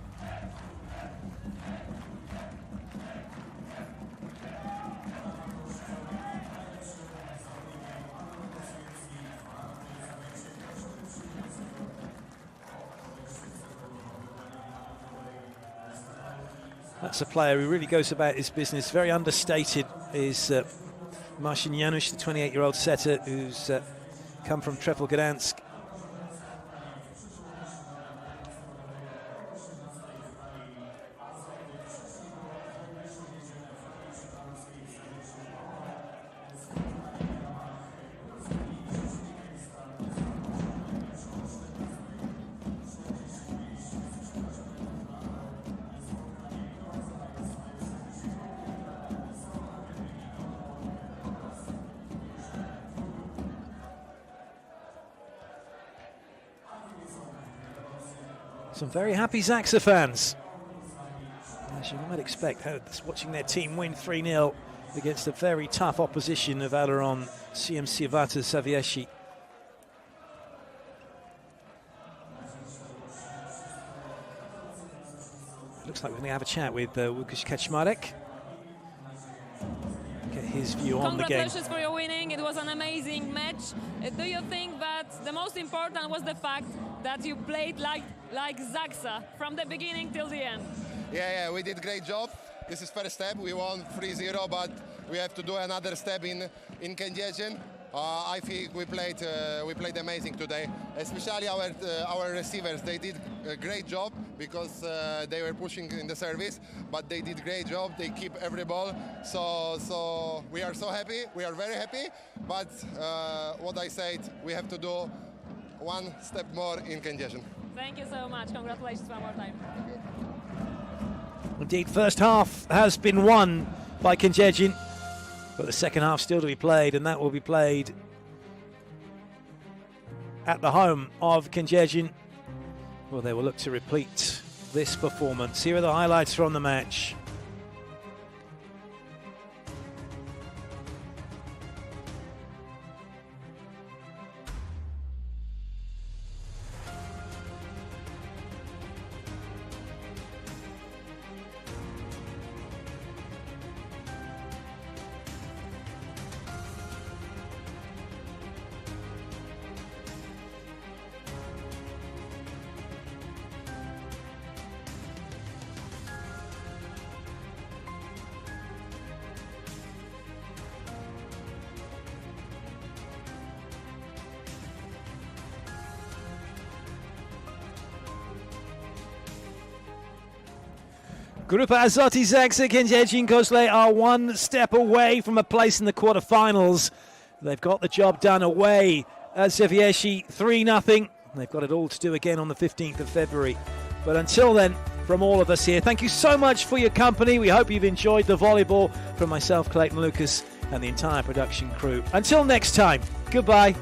That's a player who really goes about his business. Very understated is Marcin Janusz, the 28-year-old setter who's come from Trefl Gdansk. Some very happy ZAWIERCIE fans, as you might expect, watching their team win 3-0 against the very tough opposition of Aluron CMC Warta ZAWIERCIE. Looks like we're going to have a chat with Łukasz Kaczmarek. Get his view on the game. Congratulations for your winning. It was an amazing match. Do you think that the most important was the fact that you played like ZAWIERCIE from the beginning till the end? Yeah, we did great job. This is first step. We won 3-0, but we have to do another step in KŁDZIERZYN. I think we played amazing today, especially our receivers. They did a great job because they were pushing in the service, but they did great job. They keep every ball, so we are so happy. We are very happy. But what I said, we have to do one step more in KŁDZIERZYN. Thank you so much. Congratulations one more time. Indeed, first half has been won by KŁDZIERZYN, but the second half still to be played, and that will be played at the home of KŁDZIERZYN. Well, they will look to repeat this performance. Here are the highlights from the match. Grupa Azoty KŁDZIERZYN-KOďLE are one step away from a place in the quarterfinals. They've got the job done away at ZAWIERCIE 3-0. They've got it all to do again on the 15th of February. But until then, from all of us here, thank you so much for your company. We hope you've enjoyed the volleyball. From myself, Clayton Lucas, and the entire production crew. Until next time, goodbye.